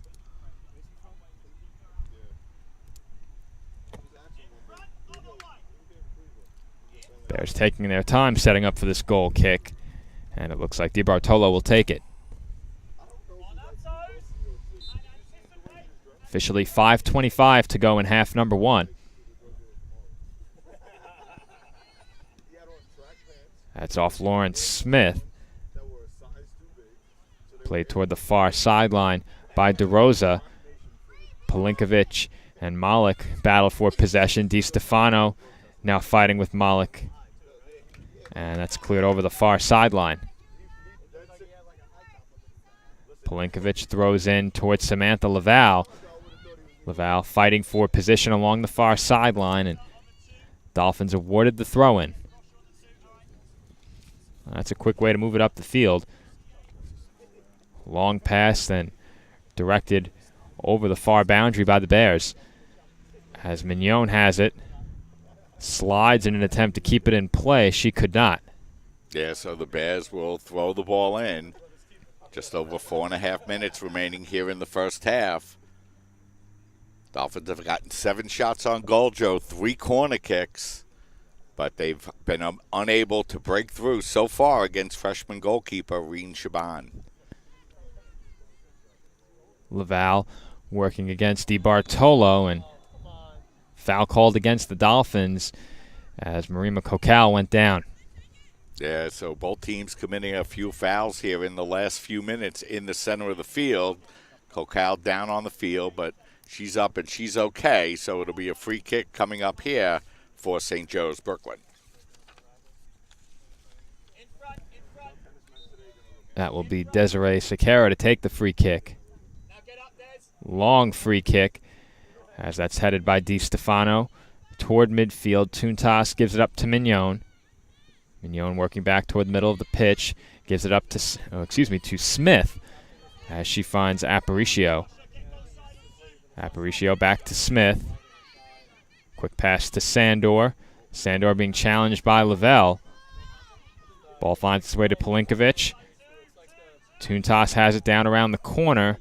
Bears taking their time setting up for this goal kick, and it looks like Di Bartolo will take it. Officially 5:25 to go in half number one. That's off Lauren Smith. Played toward the far sideline by DeRosa. Pelinkovic and Malik battle for possession. Di Stefano now fighting with Malik. And that's cleared over the far sideline. Pelinkovic throws in towards Samantha Laval. Laval fighting for position along the far sideline, and Dolphins awarded the throw-in. That's a quick way to move it up the field. Long pass, then directed over the far boundary by the Bears. As Mignon has it, slides in an attempt to keep it in play. She could not. Yeah, so the Bears will throw the ball in. Just over 4.5 minutes remaining here in the first half. Dolphins have gotten 7 shots on goal, Joe, 3 corner kicks, but they've been unable to break through so far against freshman goalkeeper Reem Shaban. Laval working against Di Bartolo, and foul called against the Dolphins as Marima Kokal went down. Yeah, so both teams committing a few fouls here in the last few minutes in the center of the field. Kokal down on the field, but she's up and she's okay, so it'll be a free kick coming up here for St. Joe's Brooklyn. That will be Desiree Sequeira to take the free kick. Long free kick as that's headed by Di Stefano toward midfield. Tuntas gives it up to Mignon. Mignon working back toward the middle of the pitch. Gives it up to, to Smith as she finds Aparicio. Aparicio back to Smith. Quick pass to Sandor. Sandor being challenged by Lavelle. Ball finds its way to Pelinkovic. Toontas has it down around the corner.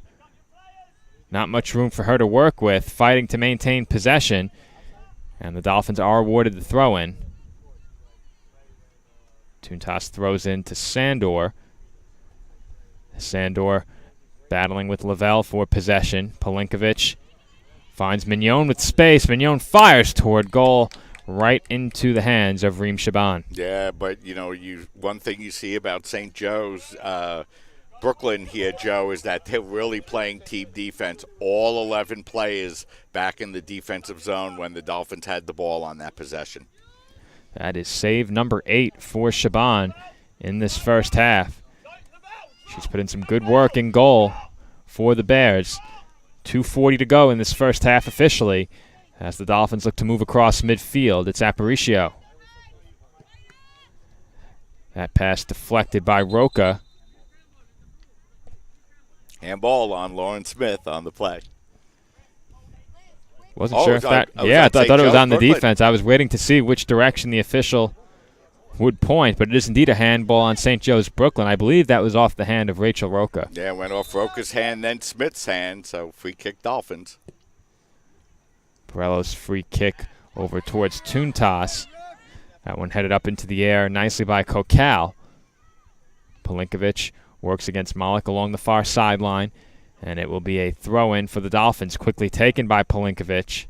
Not much room for her to work with, fighting to maintain possession. And the Dolphins are awarded the throw-in. Toontas throws in to Sandor. Sandor battling with Lavelle for possession. Pelinkovic finds Mignon with space. Mignon fires toward goal right into the hands of Reem Shaban. Yeah, but, one thing you see about St. Joe's, Brooklyn here, Joe, is that they're really playing team defense. All 11 players back in the defensive zone when the Dolphins had the ball on that possession. That is save number 8 for Shaban in this first half. She's put in some good work in goal for the Bears. 2:40 to go in this first half officially as the Dolphins look to move across midfield. It's Aparicio. That pass deflected by Roca. Handball on Lauren Smith on the play. Wasn't sure if that. I thought it was on the defense. I was waiting to see which direction the official would point, but it is indeed a handball on St. Joe's Brooklyn. I believe that was off the hand of Rachel Roca. Yeah, it went off Roca's hand, then Smith's hand, so free kick Dolphins. Borello's free kick over towards Toontas. That one headed up into the air nicely by Kokal. Pelinkovic works against Malik along the far sideline, and it will be a throw-in for the Dolphins, quickly taken by Pelinkovic.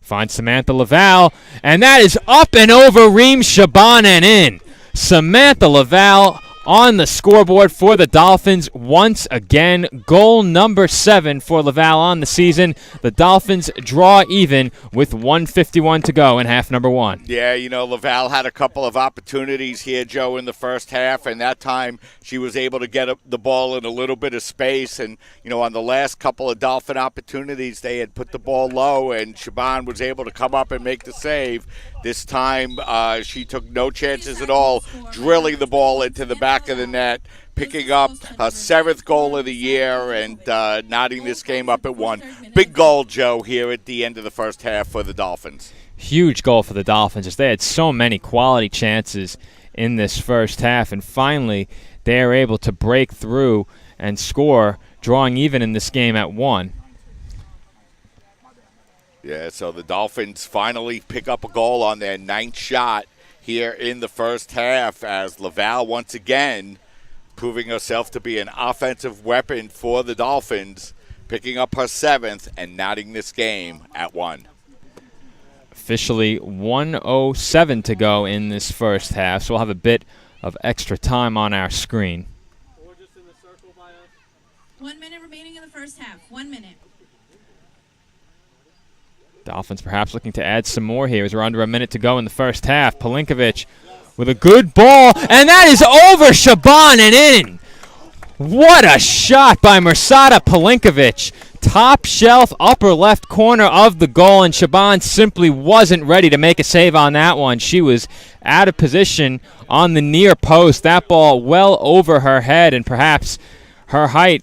Finds Samantha Laval, and that is up and over Reem Shaban and in. Samantha Laval on the scoreboard for the Dolphins once again. Goal number 7 for Laval on the season. The Dolphins draw even with 1:51 to go in half number 1. Yeah, Laval had a couple of opportunities here, Joe, in the first half, and that time she was able to get the ball in a little bit of space. And, on the last couple of Dolphin opportunities, they had put the ball low, and Shaban was able to come up and make the save. This time, she took no chances at all, drilling the ball into the back of the net, picking up her 7th goal of the year and knotting this game up at 1. Big goal, Joe, here at the end of the first half for the Dolphins. Huge goal for the Dolphins, as they had so many quality chances in this first half, and finally they are able to break through and score, drawing even in this game at 1. Yeah, so the Dolphins finally pick up a goal on their 9th shot here in the first half as Laval once again proving herself to be an offensive weapon for the Dolphins, picking up her 7th and knotting this game at 1. Officially 1:07 to go in this first half, so we'll have a bit of extra time on our screen. 1 minute remaining in the first half. 1 minute. Dolphins perhaps looking to add some more here as we're under a minute to go in the first half. Pelinkovic with a good ball, and that is over Shaban and in. What a shot by Mirsada Pelinkovic. Top shelf, upper left corner of the goal, and Shaban simply wasn't ready to make a save on that one. She was out of position on the near post. That ball well over her head, and perhaps her height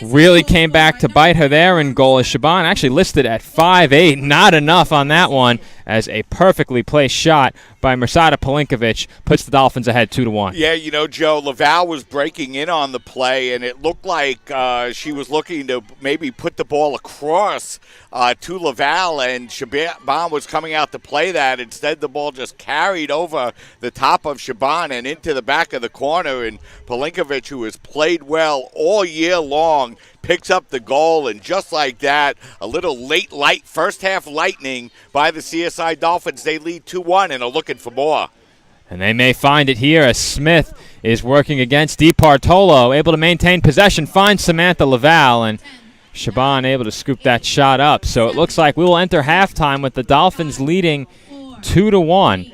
really came back to bite her there in goal, as Shaban actually listed at 5'8". Not enough on that one, as a perfectly placed shot by Mirsada Pelinkovic puts the Dolphins ahead 2-1. Yeah, Joe, Laval was breaking in on the play, and it looked like she was looking to maybe put the ball across to Laval, and Shaban was coming out to play that. Instead, the ball just carried over the top of Shaban and into the back of the corner, and Pelinkovic, who has played well all year long, picks up the goal, and just like that, a little light first half lightning by the CSI Dolphins. They lead 2-1 and are looking for more. And they may find it here as Smith is working against DiPartolo, able to maintain possession, finds Samantha Laval, and Shaban able to scoop that shot up. So it looks like we will enter halftime with the Dolphins leading 2-1.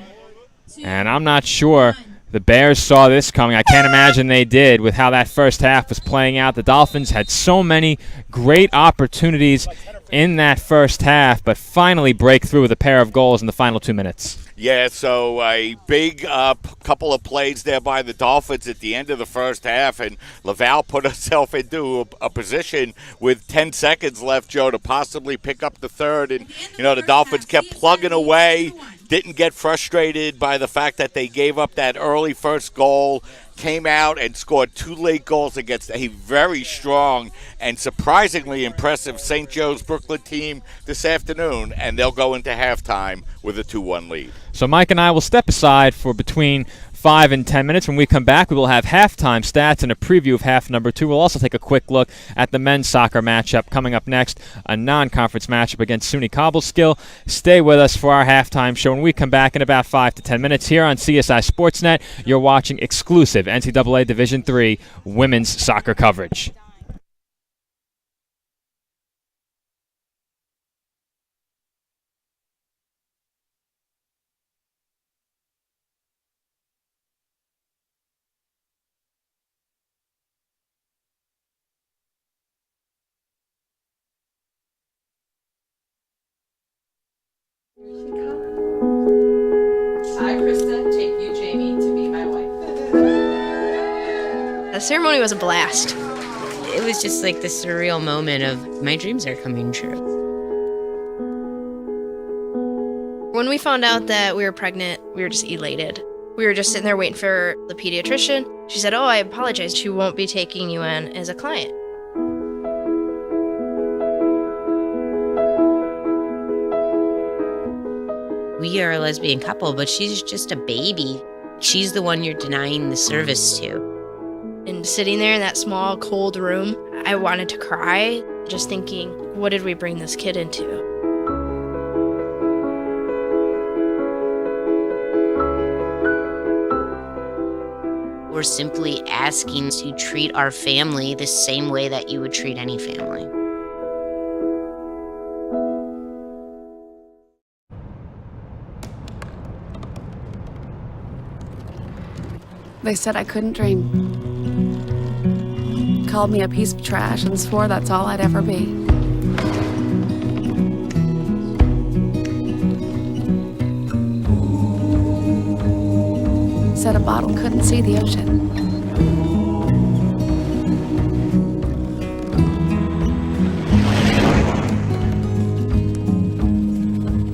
And I'm not sure the Bears saw this coming. I can't imagine they did with how that first half was playing out. The Dolphins had so many great opportunities in that first half, but finally break through with a pair of goals in the final 2 minutes. Yeah, so a big couple of plays there by the Dolphins at the end of the first half, and Laval put herself into a position with 10 seconds left, Joe, to possibly pick up the third. And, the Dolphins kept plugging away, didn't get frustrated by the fact that they gave up that early first goal, came out and scored 2 late goals against a very strong and surprisingly impressive St. Joe's Brooklyn team this afternoon, and they'll go into halftime with a 2-1 lead. So Mike and I will step aside for between 5 and 10 minutes. When we come back, we will have halftime stats and a preview of half number 2. We'll also take a quick look at the men's soccer matchup coming up next, a non-conference matchup against SUNY Cobleskill. Stay with us for our halftime show. When we come back in about 5 to 10 minutes here on CSI Sportsnet, you're watching exclusive NCAA Division III women's soccer coverage. I, Krista, take you, Jamie, to be my wife. The ceremony was a blast. It was just like the surreal moment of my dreams are coming true. When we found out that we were pregnant, we were just elated. We were just sitting there waiting for the pediatrician. She said, "Oh, I apologize. She won't be taking you in as a client." We are a lesbian couple, but she's just a baby. She's the one you're denying the service to. And sitting there in that small, cold room, I wanted to cry, just thinking, what did we bring this kid into? We're simply asking to treat our family the same way that you would treat any family. They said I couldn't dream. Called me a piece of trash and swore that's all I'd ever be. Said a bottle couldn't see the ocean.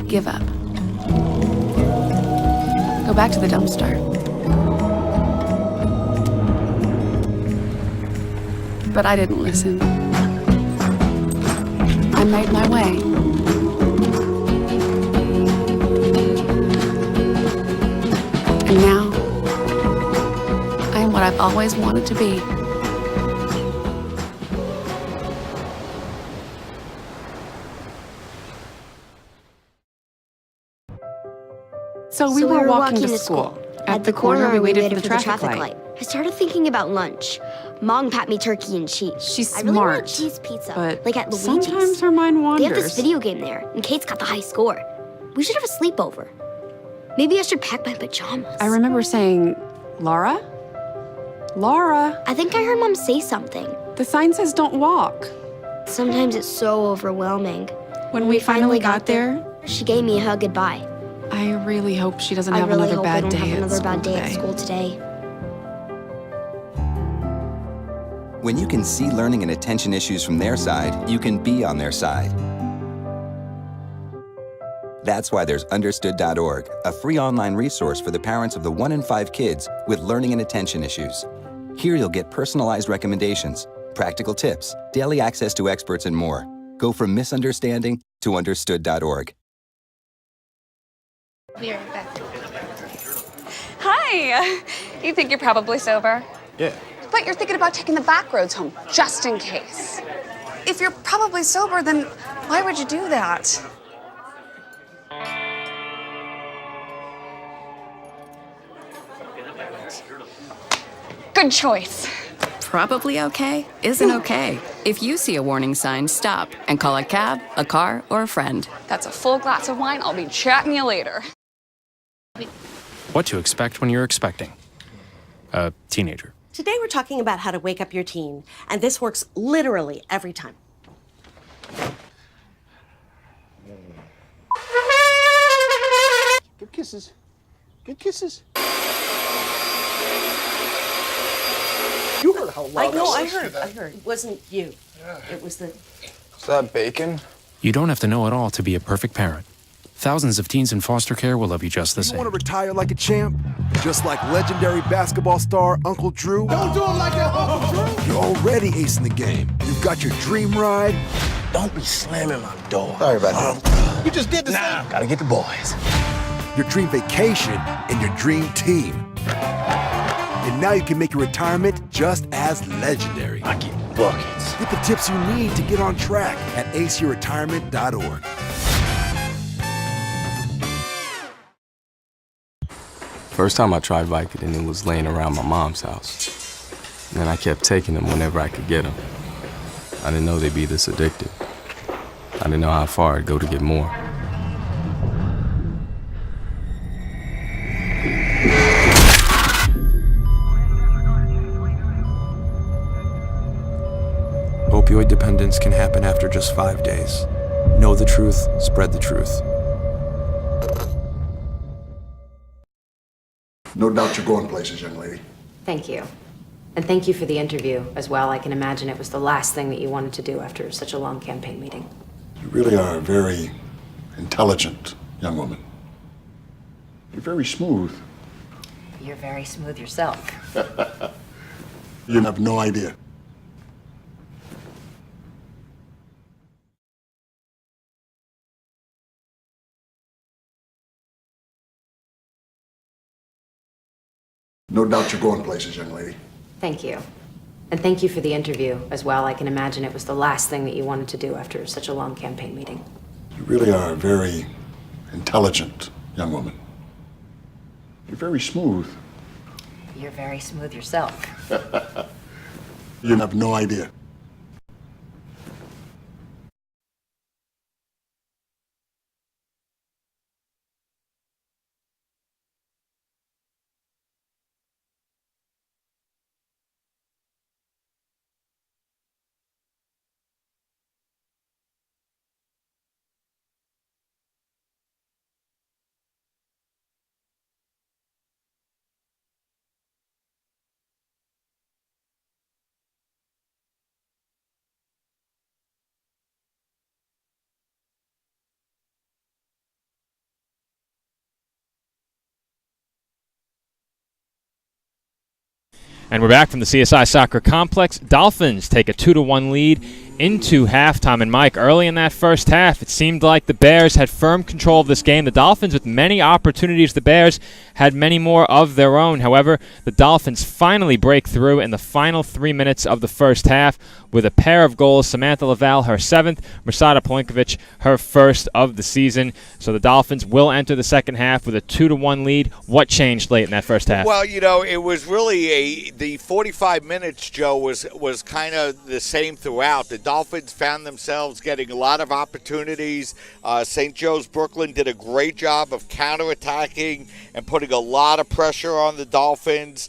Give up. Go back to the dumpster. But I didn't listen. I made my way. And now, I am what I've always wanted to be. So we were walking to school. At the corner, we waited for the traffic light. I started thinking about lunch. Mom packed me turkey and cheese. She's I really smart, want cheese pizza, but like at Luigi's. sometimes her mind wanders. They have this video game there, and Kate's got the high score. We should have a sleepover. Maybe I should pack my pajamas. I remember saying, Laura? Laura? I think I heard Mom say something. The sign says don't walk. Sometimes it's so overwhelming. When we finally got there, she gave me a hug goodbye. I really hope she doesn't I have really another hope I bad don't day have at another school bad day at today. school today. When you can see learning and attention issues from their side, you can be on their side. That's why there's Understood.org, a free online resource for the parents of the 1 in 5 kids with learning and attention issues. Here you'll get personalized recommendations, practical tips, daily access to experts, and more. Go from misunderstanding to Understood.org. Be right back. Hi! You think you're probably sober? Yeah. But you're thinking about taking the back roads home, just in case. If you're probably sober, then why would you do that? Good choice. Probably okay isn't okay. If you see a warning sign, stop and call a cab, a car, or a friend. That's a full glass of wine. I'll be chatting you later. What to expect when you're expecting a teenager. Today we're talking about how to wake up your teen, and this works literally every time. Good kisses. Good kisses. You heard how loud I heard. It wasn't you. It was the... Is that bacon? You don't have to know it all to be a perfect parent. Thousands of teens in foster care will love you just the You same. want to retire like a champ? Just like legendary basketball star Uncle Drew? Don't do it like that, Uncle Drew! You're already acing the game. You've got your dream ride. Don't be slamming my door. Sorry about that. You just did the same. Gotta get the boys. Your dream vacation and your dream team. And now you can make your retirement just as legendary. I get buckets. Get the tips you need to get on track at aceyourretirement.org. First time I tried Vicodin, it was laying around my mom's house. And then I kept taking them whenever I could get them. I didn't know they'd be this addictive. I didn't know how far I'd go to get more. Opioid dependence can happen after just 5 days. Know the truth, spread the truth. No doubt you're going places, young lady. Thank you. And thank you for the interview as well. I can imagine it was the last thing that you wanted to do after such a long campaign meeting. You really are a very intelligent young woman. You're very smooth. You're very smooth yourself. You have no idea. No doubt you're going places, young lady. Thank you. And thank you for the interview as well. I can imagine it was the last thing that you wanted to do after such a long campaign meeting. You really are a very intelligent young woman. You're very smooth. You're very smooth yourself. You have no idea. And we're back from the CSI Soccer Complex. Dolphins take a 2-1 lead into halftime. And Mike, early in that first half, it seemed like the Bears had firm control of this game. The Dolphins with many opportunities. The Bears had many more of their own. However, the Dolphins finally break through in the final 3 minutes of the first half with a pair of goals. Samantha Laval, her 7th. Mirsada Polinkovic, her 1st of the season. So the Dolphins will enter the second half with a 2-1 lead. What changed late in that first half? Well, you know, it was really the 45 minutes, Joe, was kind of the same throughout. The Dolphins found themselves getting a lot of opportunities. St. Joe's Brooklyn did a great job of counterattacking and putting a lot of pressure on the Dolphins.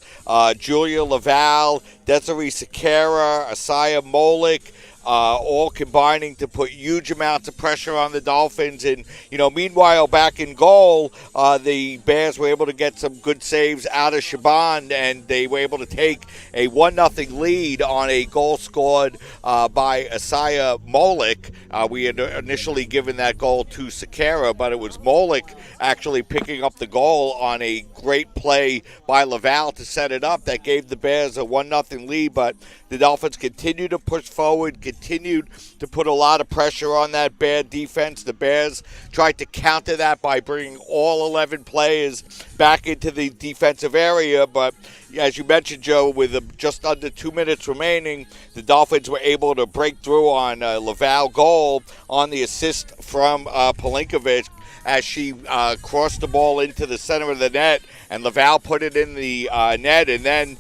Julia Laval, Desiree Sequeira, Asaya Molik, all combining to put huge amounts of pressure on the Dolphins. And, you know, meanwhile, back in goal, the Bears were able to get some good saves out of Shaban, and they were able to take a 1-0 lead on a goal scored by Asaya Molik. We had initially given that goal to Sequeira, but it was Molik actually picking up the goal on a great play by Laval to set it up. That gave the Bears a 1-0 lead, but the Dolphins continued to push forward, continued to put a lot of pressure on that Bear defense. The Bears tried to counter that by bringing all 11 players back into the defensive area, but as you mentioned, Joe, with just under 2 minutes remaining, the Dolphins were able to break through on Laval goal on the assist from Polinkovic as she crossed the ball into the center of the net, and Laval put it in the net, and then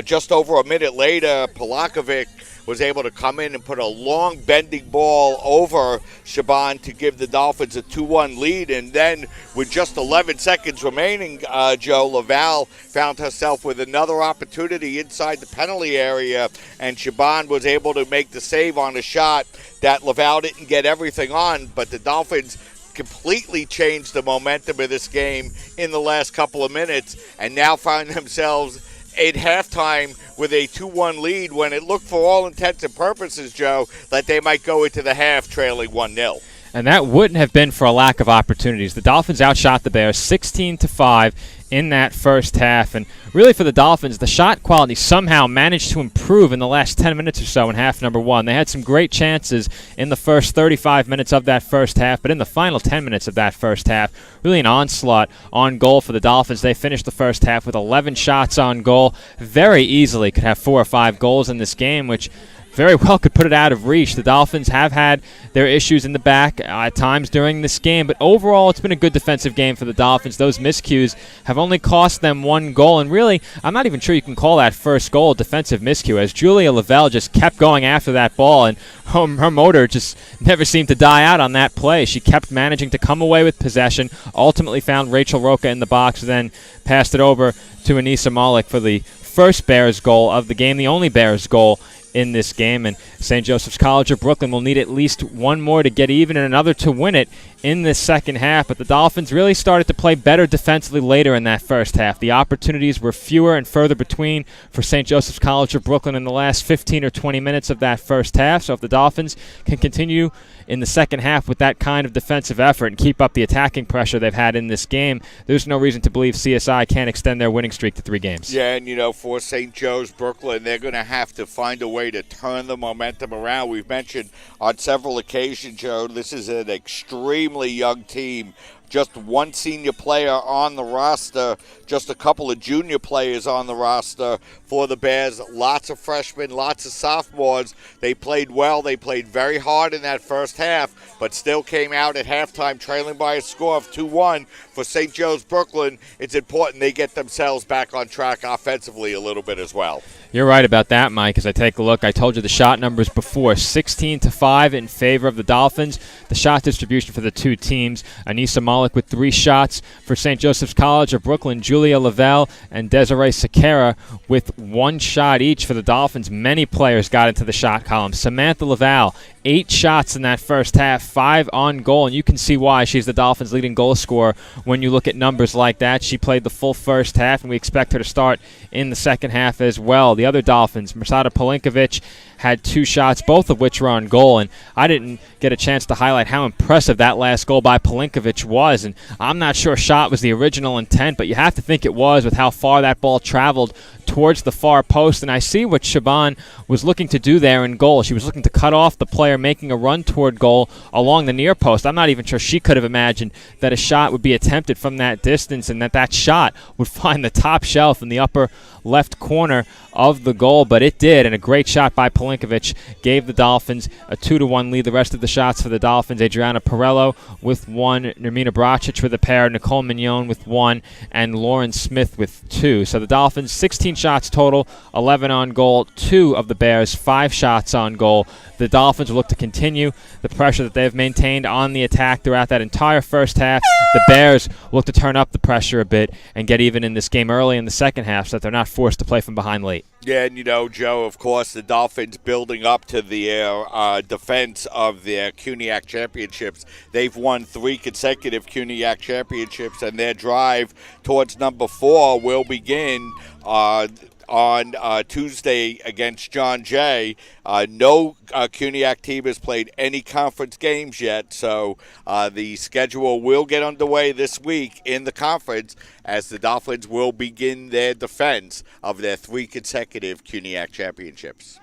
just over a minute later, Polakovic was able to come in and put a long bending ball over Shaban to give the Dolphins a 2-1 lead. And then with just 11 seconds remaining, Joe, Laval found herself with another opportunity inside the penalty area, and Shaban was able to make the save on a shot that Laval didn't get everything on, but the Dolphins completely changed the momentum of this game in the last couple of minutes and now find themselves at halftime with a 2-1 lead when it looked for all intents and purposes, Joe, that they might go into the half trailing 1-0. and that wouldn't have been for a lack of opportunities. The Dolphins outshot the Bears 16-5 in that first half, and really for the Dolphins, the shot quality somehow managed to improve in the last 10 minutes or so in half number one. They had some great chances in the first 35 minutes of that first half, but in the final 10 minutes of that first half, really an onslaught on goal for the Dolphins. They finished the first half with 11 shots on goal. Very easily could have 4 or 5 goals in this game, which very well could put it out of reach. The Dolphins have had their issues in the back at times during this game, but overall it's been a good defensive game for the Dolphins. Those miscues have only cost them 1 goal, and really, I'm not even sure you can call that first goal a defensive miscue, as Julia Lavelle just kept going after that ball, and her motor just never seemed to die out on that play. She kept managing to come away with possession, ultimately found Rachel Roca in the box, then passed it over to Anissa Malik for the first Bears goal of the game, the only Bears goal in this game, and St. Joseph's College of Brooklyn will need at least one more to get even and another to win it in this second half. But the Dolphins really started to play better defensively later in that first half. The opportunities were fewer and further between for St. Joseph's College of Brooklyn in the last 15 or 20 minutes of that first half. So if the Dolphins can continue in the second half with that kind of defensive effort and keep up the attacking pressure they've had in this game, there's no reason to believe CSI can't extend their winning streak to 3 games. Yeah, and for St. Joe's Brooklyn, they're going to have to find a way to turn the momentum around. We've mentioned on several occasions, Joe, this is an extremely young team. Just one senior player on the roster, just a couple of junior players on the roster for the Bears. Lots of freshmen, lots of sophomores. They played well. They played very hard in that first half, but still came out at halftime trailing by a score of 2-1 for St. Joe's Brooklyn. It's important they get themselves back on track offensively a little bit as well. You're right about that, Mike. As I take a look, I told you the shot numbers before, 16-5 in favor of the Dolphins. The shot distribution for the two teams, Anissa Malik with 3 shots for St. Joseph's College of Brooklyn, Julia Lavelle and Desiree Sequeira with 1 shot each for the Dolphins. Many players got into the shot column. Samantha Laval, 8 shots in that first half, 5 on goal, and you can see why she's the Dolphins' leading goal scorer when you look at numbers like that. She played the full first half, and we expect her to start in the second half as well. The other Dolphins, Mirsada Polinkovic, had 2 shots, both of which were on goal, and I didn't get a chance to highlight how impressive that last goal by Polinkovic was, and I'm not sure shot was the original intent, but you have to think it was with how far that ball traveled towards the far post, and I see what Shaban was looking to do there in goal. She was looking to cut off the player making a run toward goal along the near post. I'm not even sure she could have imagined that a shot would be attempted from that distance and that shot would find the top shelf in the upper left corner of the goal, but it did, and a great shot by Polinkovic gave the Dolphins a 2-1 lead. The rest of the shots for the Dolphins, Adriana Perello with 1, Nermina Bracic with a pair, Nicole Mignon with 1, and Lauren Smith with 2. So the Dolphins, 16 shots total, 11 on goal, 2 of the Bears, 5 shots on goal. The Dolphins will look to continue the pressure that they've maintained on the attack throughout that entire first half. The Bears will look to turn up the pressure a bit and get even in this game early in the second half so that they're not forced to play from behind late. Yeah, and Joe, of course, the Dolphins building up to their defense of their CUNYAC championships. They've won 3 consecutive CUNYAC championships, and their drive towards number 4 will begin on Tuesday against John Jay. No CUNYAC team has played any conference games yet, so the schedule will get underway this week in the conference as the Dolphins will begin their defense of their 3 consecutive CUNYAC championships.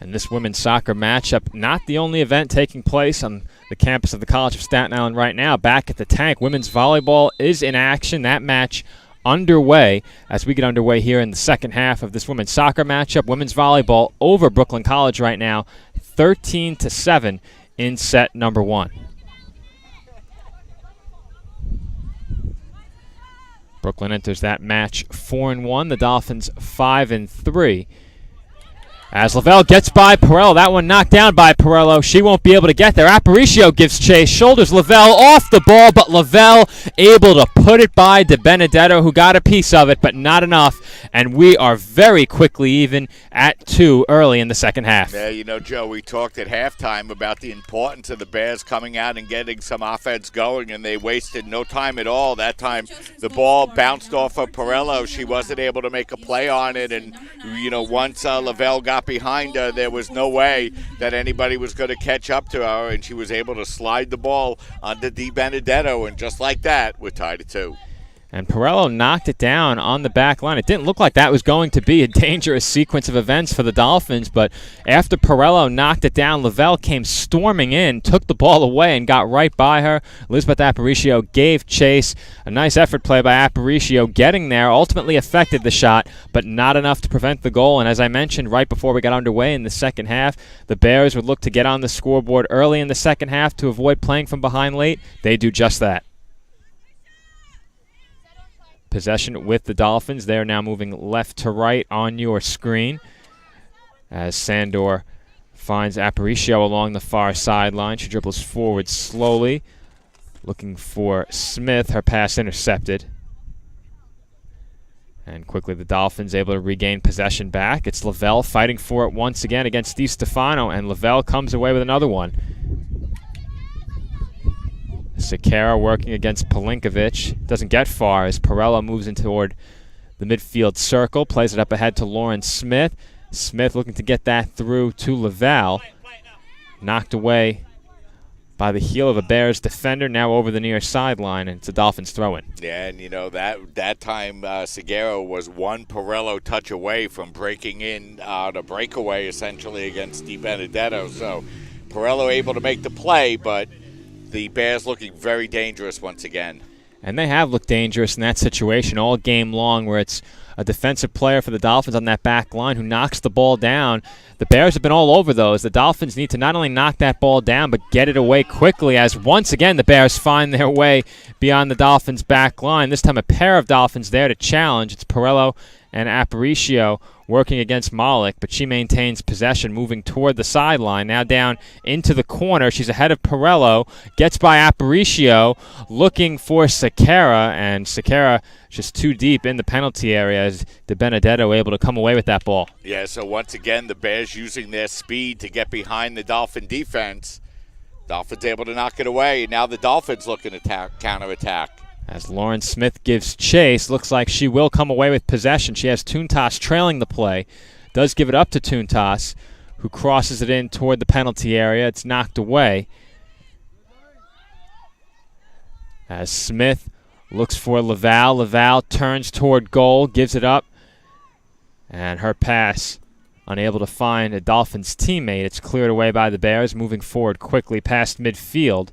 And this women's soccer matchup, not the only event taking place on the campus of the College of Staten Island right now. Back at the Tank, women's volleyball is in action. That match underway as we get underway here in the second half of this women's soccer matchup. Women's volleyball over Brooklyn College right now, 13-7 in set number 1. Brooklyn enters that match 4-1. The Dolphins 5-3. As Lavelle gets by Perello, that one knocked down by Perello. She won't be able to get there. Aparicio gives chase, shoulders Lavelle off the ball, but Lavelle able to put it by De Benedetto, who got a piece of it, but not enough. And we are very quickly even at 2 early in the second half. Yeah, Joe, we talked at halftime about the importance of the Bears coming out and getting some offense going, and they wasted no time at all. That time, the ball bounced off of Perello. She wasn't able to make a play on it, and, once Lavelle got got behind her, there was no way that anybody was going to catch up to her, and she was able to slide the ball onto DiBenedetto, and just like that, we're tied at 2. And Perello knocked it down on the back line. It didn't look like that was going to be a dangerous sequence of events for the Dolphins, but after Perello knocked it down, Lavelle came storming in, took the ball away, and got right by her. Elizabeth Aparicio gave chase. A nice effort play by Aparicio getting there, ultimately affected the shot, but not enough to prevent the goal. And as I mentioned right before we got underway in the second half, the Bears would look to get on the scoreboard early in the second half to avoid playing from behind late. They do just that. Possession with the Dolphins. They're now moving left to right on your screen as Sandor finds Aparicio along the far sideline. She dribbles forward slowly, looking for Smith. Her pass intercepted. And quickly the Dolphins able to regain possession back. It's Lavelle fighting for it once again against Steve Stefano, and Lavelle comes away with another one. Sakara working against Palinkovic. Doesn't get far as Perello moves in toward the midfield circle. Plays it up ahead to Lauren Smith. Smith looking to get that through to Lavelle. Knocked away by the heel of a Bears defender, now over the near sideline, and it's a Dolphins throw-in. Yeah, and that time Sagero was one Perello touch away from breaking in the breakaway essentially against DiBenedetto. So Perello able to make the play, but the Bears looking very dangerous once again. And they have looked dangerous in that situation all game long, where it's a defensive player for the Dolphins on that back line who knocks the ball down. The Bears have been all over those. The Dolphins need to not only knock that ball down, but get it away quickly, as once again the Bears find their way beyond the Dolphins' back line. This time a pair of Dolphins there to challenge. It's Perello and Aparicio working against Malik, but she maintains possession, moving toward the sideline. Now down into the corner. She's ahead of Perello, gets by Aparicio, looking for Sakara, and Sakara just too deep in the penalty area as DiBenedetto able to come away with that ball. Yeah, so once again, the Bears using their speed to get behind the Dolphin defense. Dolphins able to knock it away. Now the Dolphins looking to counterattack. As Lauren Smith gives chase, looks like she will come away with possession. She has Toontas trailing the play. Does give it up to Toontas, who crosses it in toward the penalty area. It's knocked away. As Smith looks for Lavelle. Lavelle turns toward goal, gives it up. And her pass, unable to find a Dolphins teammate. It's cleared away by the Bears, moving forward quickly past midfield.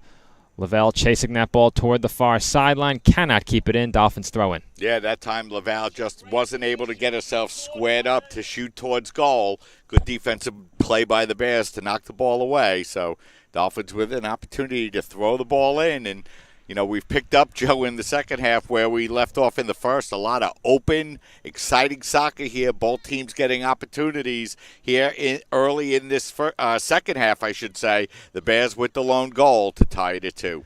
Lavelle chasing that ball toward the far sideline. Cannot keep it in. Dolphins throw in. Yeah, that time Lavelle just wasn't able to get herself squared up to shoot towards goal. Good defensive play by the Bears to knock the ball away. So Dolphins with an opportunity to throw the ball in. And, you know, we've picked up, Joe, in the second half where we left off in the first. A lot of open, exciting soccer here. Both teams getting opportunities here early in this second half, I should say. The Bears with the lone goal to tie it at 2.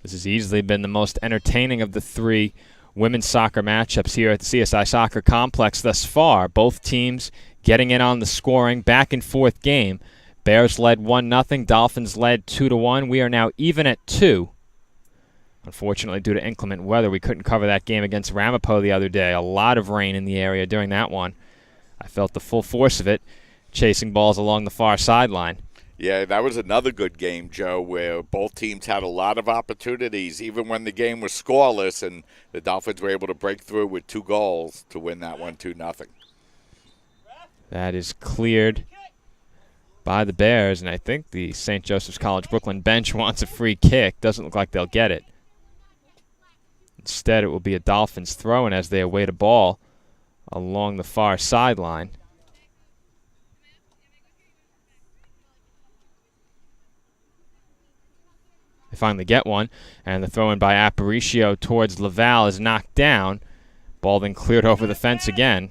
This has easily been the most entertaining of the three women's soccer matchups here at the CSI Soccer Complex thus far. Both teams getting in on the scoring, back and forth game. Bears led 1-0. Dolphins led 2-1. We are now even at 2. Unfortunately, due to inclement weather, we couldn't cover that game against Ramapo the other day. A lot of rain in the area during that one. I felt the full force of it, chasing balls along the far sideline. Yeah, that was another good game, Joe, where both teams had a lot of opportunities, even when the game was scoreless, and the Dolphins were able to break through with 2 goals to win that one 2-0. That is cleared by the Bears, and I think the St. Joseph's College Brooklyn bench wants a free kick. Doesn't look like they'll get it. Instead, it will be a Dolphins throw-in as they await a ball along the far sideline. They finally get one, and the throw-in by Aparicio towards Lavelle is knocked down. Ball then cleared over the fence again.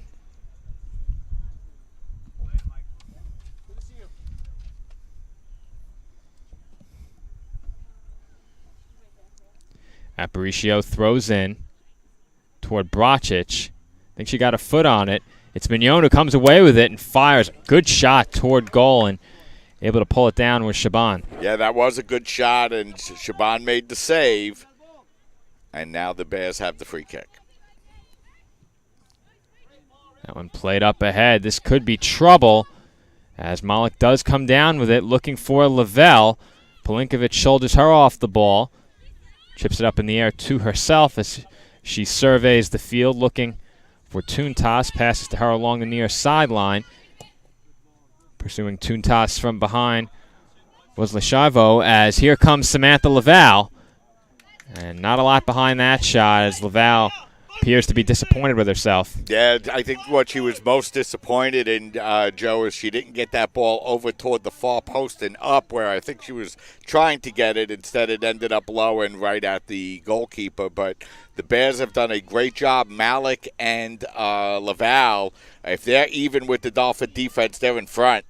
Aparicio throws in toward Bracic. I think she got a foot on it. It's Mignon who comes away with it and fires a good shot toward goal and able to pull it down with Shaban. Yeah, that was a good shot, and Shaban made the save. And now the Bears have the free kick. That one played up ahead. This could be trouble. as Malik does come down with it, looking for Lavelle. Pelinkovic shoulders her off the ball, chips it up in the air to herself as she surveys the field, looking for Tuntas, passes to her along the near sideline. Pursuing Tuntas from behind was Leshavo, as here comes Samantha Lavelle. And not a lot behind that shot, as Lavelle appears to be disappointed with herself. Yeah, I think what she was most disappointed in, Joe, is she didn't get that ball over toward the far post and up, where I think she was trying to get it. Instead, it ended up low and right at the goalkeeper. But the Bears have done a great job. Malik and Lavelle, if they're even with the Dolphin defense, they're in front.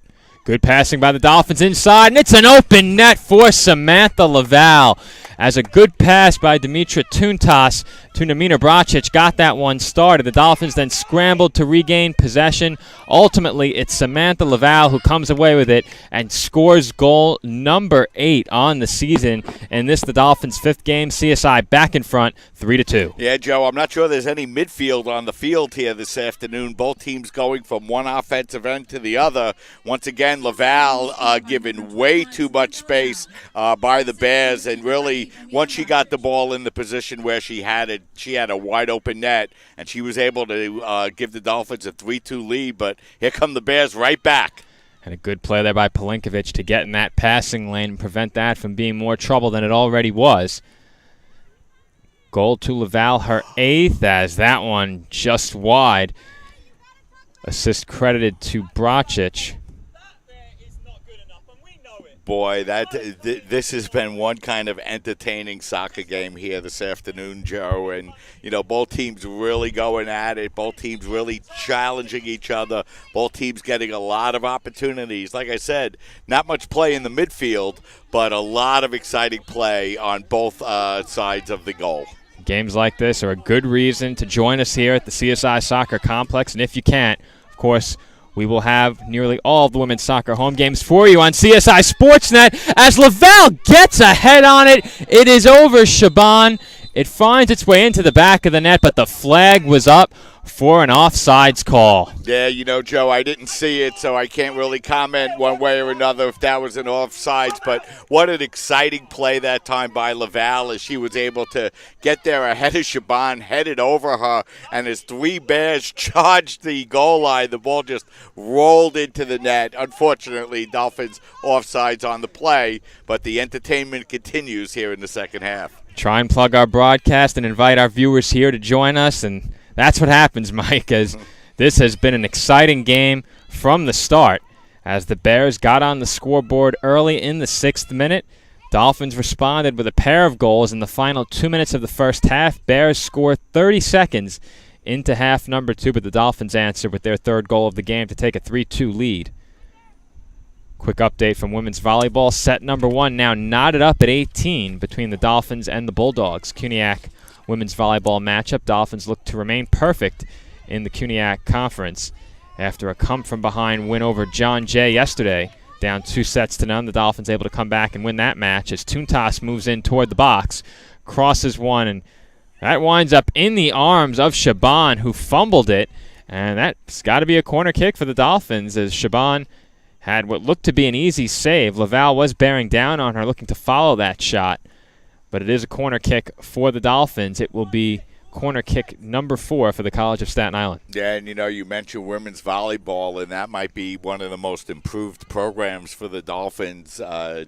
Good passing by the Dolphins inside, and it's an open net for Samantha Lavelle. As a good pass by Dimitra Tuntas to Namina Bracic got that one started. The Dolphins then scrambled to regain possession. Ultimately, it's Samantha Lavelle who comes away with it and scores goal number 8 on the season. And this, the Dolphins' 5th game. CSI back in front, 3-2. Yeah, Joe, I'm not sure there's any midfield on the field here this afternoon. Both teams going from one offensive end to the other. Once again, Lavelle given way too much space by the Bears, and really, once she got the ball in the position where she had it, she had a wide open net, and she was able to give the Dolphins a 3-2 lead. But here come the Bears right back. And a good play there by Pelinkovic to get in that passing lane and prevent that from being more trouble than it already was. Goal to Lavelle, her 8th, as that one just wide. Assist credited to Bracic. Boy, this has been one kind of entertaining soccer game here this afternoon, Joe. And, you know, both teams really going at it. Both teams really challenging each other. Both teams getting a lot of opportunities. Like I said, not much play in the midfield, but a lot of exciting play on both sides of the goal. Games like this are a good reason to join us here at the CSI Soccer Complex. And if you can't, of course, we will have nearly all of the women's soccer home games for you on CSI Sportsnet. As Lavelle gets ahead on it, it is over Shaban. It finds its way into the back of the net, but the flag was up for an offsides call. Yeah, you know, Joe, I didn't see it, so I can't really comment one way or another if that was an offsides. But what an exciting play that time by Lavelle, as she was able to get there ahead of Shaban, headed over her, and as 3 Bears charged the goal line, the ball just rolled into the net. Unfortunately, Dolphins offsides on the play, but the entertainment continues here in the second half. Try and plug our broadcast and invite our viewers here to join us, and that's what happens, Mike, as this has been an exciting game from the start. As the Bears got on the scoreboard early in the 6th minute, Dolphins responded with a pair of goals in the final 2 minutes of the first half. Bears scored 30 seconds into half number 2, but the Dolphins answered with their 3rd goal of the game to take a 3-2 lead. Quick update from women's volleyball. Set number 1 now knotted up at 18 between the Dolphins and the Bulldogs. Cuniac women's volleyball matchup. Dolphins look to remain perfect in the Cuniac Conference after a come-from-behind win over John Jay yesterday. Down 2-0. The Dolphins able to come back and win that match as Tuntas moves in toward the box, crosses one, and that winds up in the arms of Shaban, who fumbled it. And that's got to be a corner kick for the Dolphins, as Shaban had what looked to be an easy save. Lavelle was bearing down on her, looking to follow that shot. But it is a corner kick for the Dolphins. It will be corner kick number 4 for the College of Staten Island. Yeah, and you know, you mentioned women's volleyball, and that might be one of the most improved programs for the Dolphins,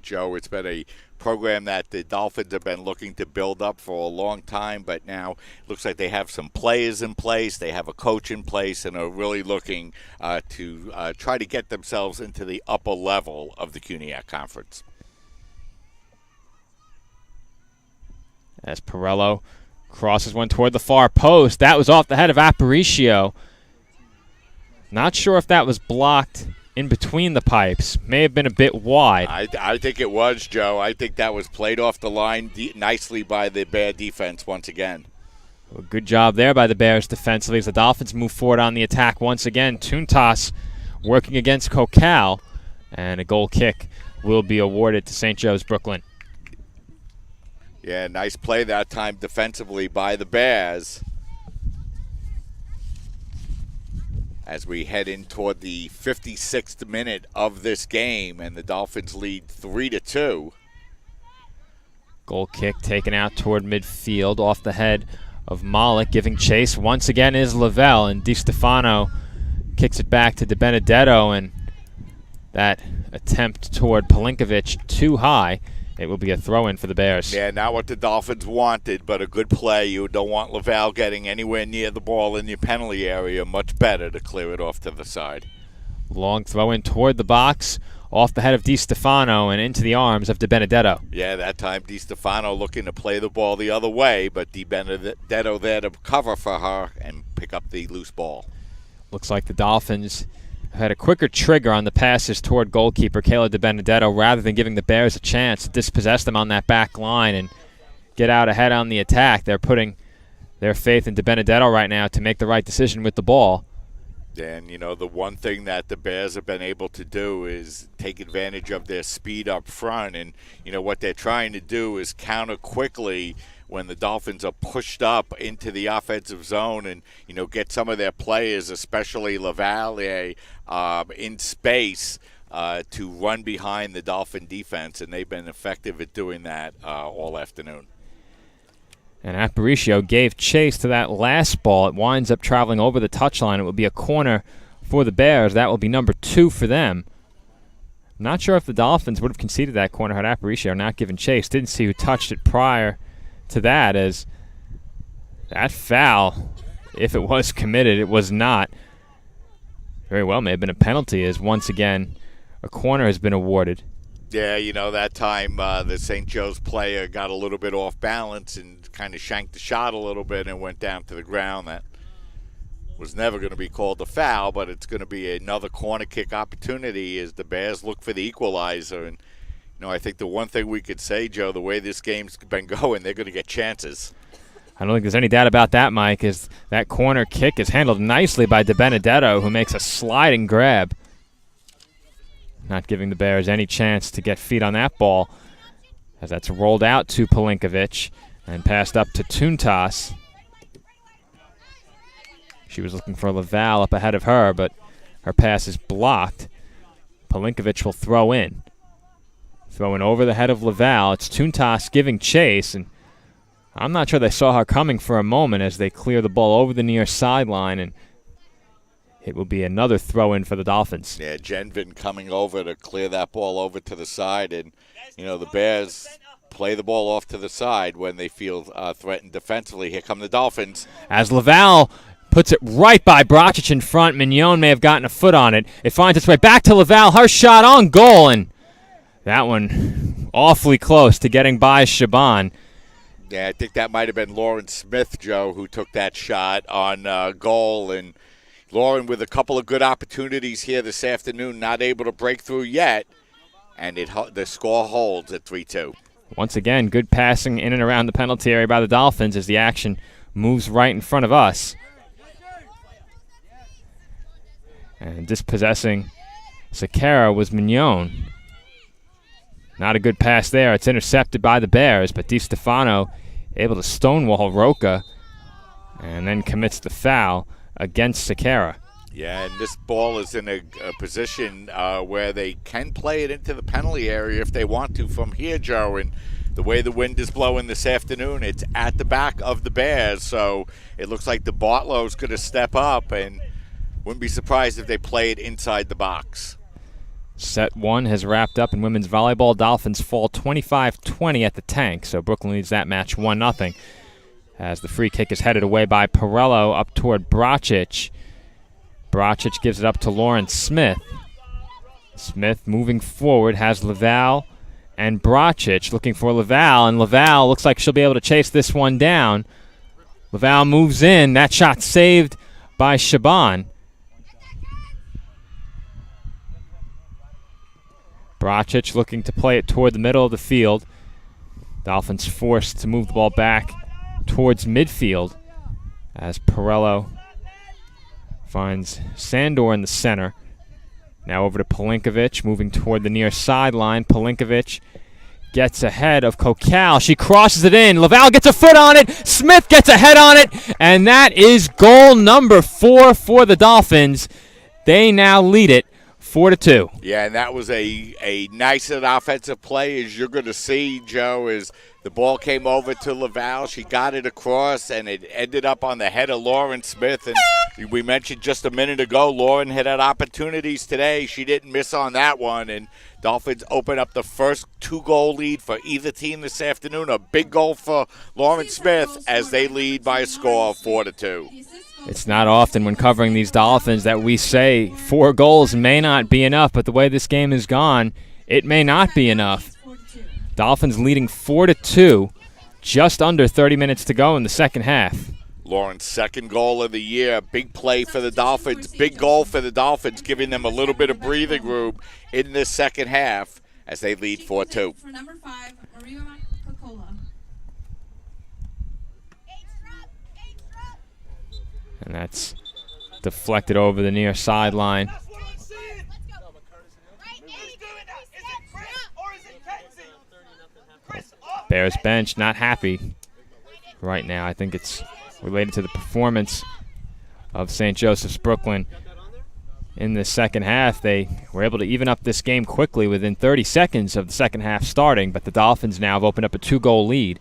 Joe. It's been a program that the Dolphins have been looking to build up for a long time, but now it looks like they have some players in place, they have a coach in place, and are really looking to try to get themselves into the upper level of the Cuniac Conference. As Perello crosses one toward the far post. That was off the head of Aparicio. Not sure if that was blocked in between the pipes. May have been a bit wide. I think it was, Joe. I think that was played off the line nicely by the Bear defense once again. Well, good job there by the Bears defensively as the Dolphins move forward on the attack once again. Tuntas working against Cocal, and a goal kick will be awarded to St. Joe's Brooklyn. Yeah, nice play that time defensively by the Bears. as we head in toward the 56th minute of this game, and the Dolphins lead 3-2. Goal kick taken out toward midfield off the head of Malik, giving chase once again is Lavelle, and DiStefano kicks it back to DiBenedetto, and that attempt toward Pelinkovic too high. It will be a throw-in for the Bears. Yeah, not what the Dolphins wanted, but a good play. You don't want Lavelle getting anywhere near the ball in your penalty area. Much better to clear it off to the side. Long throw-in toward the box, off the head of DiStefano and into the arms of DiBenedetto. Yeah, that time DiStefano looking to play the ball the other way, but DiBenedetto there to cover for her and pick up the loose ball. Looks like the Dolphins have had a quicker trigger on the passes toward goalkeeper Kayla DiBenedetto rather than giving the Bears a chance to dispossess them on that back line and get out ahead on the attack. They're putting their faith in DiBenedetto right now to make the right decision with the ball. And, you know, the one thing that the Bears have been able to do is take advantage of their speed up front. And, you know, what they're trying to do is counter quickly when the Dolphins are pushed up into the offensive zone and, you know, get some of their players, especially Lavalier, in space to run behind the Dolphin defense. And they've been effective at doing that all afternoon. And Aparicio gave chase to that last ball. It winds up traveling over the touchline. It will be a corner for the Bears. That will be number 2 for them. I'm not sure if the Dolphins would have conceded that corner had Aparicio not given chase. Didn't see who touched it prior to that, as that foul, if it was committed, it was not. Very well may have been a penalty, as once again a corner has been awarded. Yeah, you know, that time the St. Joe's player got a little bit off balance and kind of shanked the shot a little bit and went down to the ground. That was never going to be called a foul, but it's going to be another corner kick opportunity as the Bears look for the equalizer. And, you know, I think the one thing we could say, Joe, the way this game's been going, they're going to get chances. I don't think there's any doubt about that, Mike, as that corner kick is handled nicely by DiBenedetto, who makes a sliding grab. Not giving the Bears any chance to get feet on that ball, as that's rolled out to Pelinkovic and passed up to Tuntas. She was looking for Laval up ahead of her, but her pass is blocked. Pelinkovic will throw in. Throwing over the head of Laval. It's Tuntas giving chase, and I'm not sure they saw her coming for a moment as they clear the ball over the near sideline, and it will be another throw-in for the Dolphins. Yeah, Genvin coming over to clear that ball over to the side. And, you know, the Bears play the ball off to the side when they feel threatened defensively. Here come the Dolphins. As Laval puts it right by Brocic in front. Mignon may have gotten a foot on it. It finds its way back to Laval. Her shot on goal, and that one awfully close to getting by Shaban. Yeah, I think that might have been Lauren Smith, Joe, who took that shot on goal. And Lauren with a couple of good opportunities here this afternoon, not able to break through yet, and the score holds at 3-2. Once again, good passing in and around the penalty area by the Dolphins as the action moves right in front of us. And dispossessing Sakara was Mignon. Not a good pass there. It's intercepted by the Bears, but DiStefano able to stonewall Roca and then commits the foul against Sakara. Yeah, and this ball is in a position where they can play it into the penalty area if they want to from here, Joe. And the way the wind is blowing this afternoon, it's at the back of the Bears. So it looks like the Bartlow's going to step up, and wouldn't be surprised if they play it inside the box. Set 1 has wrapped up in women's volleyball. Dolphins fall 25-20 at the Tank, so Brooklyn leads that match 1-0. As the free kick is headed away by Perello up toward Brocic. Brocic gives it up to Lauren Smith. Smith moving forward has Laval and Brocic looking for Laval, and Laval looks like she'll be able to chase this one down. Laval moves in. That shot saved by Shaban. Brocic looking to play it toward the middle of the field. Dolphins forced to move the ball back towards midfield as Perello finds Sandor in the center. Now over to Pelinkovic, moving toward the near sideline. Pelinkovic gets ahead of Cocal. She crosses it in. Laval gets a foot on it. Smith gets a head on it. And that is goal number 4 for the Dolphins. They now lead it 4-2. Yeah, and that was a nice offensive play, as you're going to see, Joe, is the ball came over to Laval. She got it across, and it ended up on the head of Lauren Smith. And we mentioned just a minute ago, Lauren had opportunities today. She didn't miss on that one, and Dolphins open up the first 2-goal lead for either team this afternoon. A big goal for Lauren Smith as they lead by a score of 4-2. It's not often when covering these Dolphins that we say 4 goals may not be enough, but the way this game has gone, it may not be enough. Dolphins leading 4-2, just under 30 minutes to go in the second half. Lauren's second goal of the year. Big play for the Dolphins. Big goal for the Dolphins, giving them a little bit of breathing room in this second half as they lead 4-2. For number 5, Maria Cocola. And that's deflected over the near sideline. Bears bench not happy right now. I think it's related to the performance of St. Joseph's Brooklyn in the second half. They were able to even up this game quickly within 30 seconds of the second half starting, but the Dolphins now have opened up a 2-goal lead.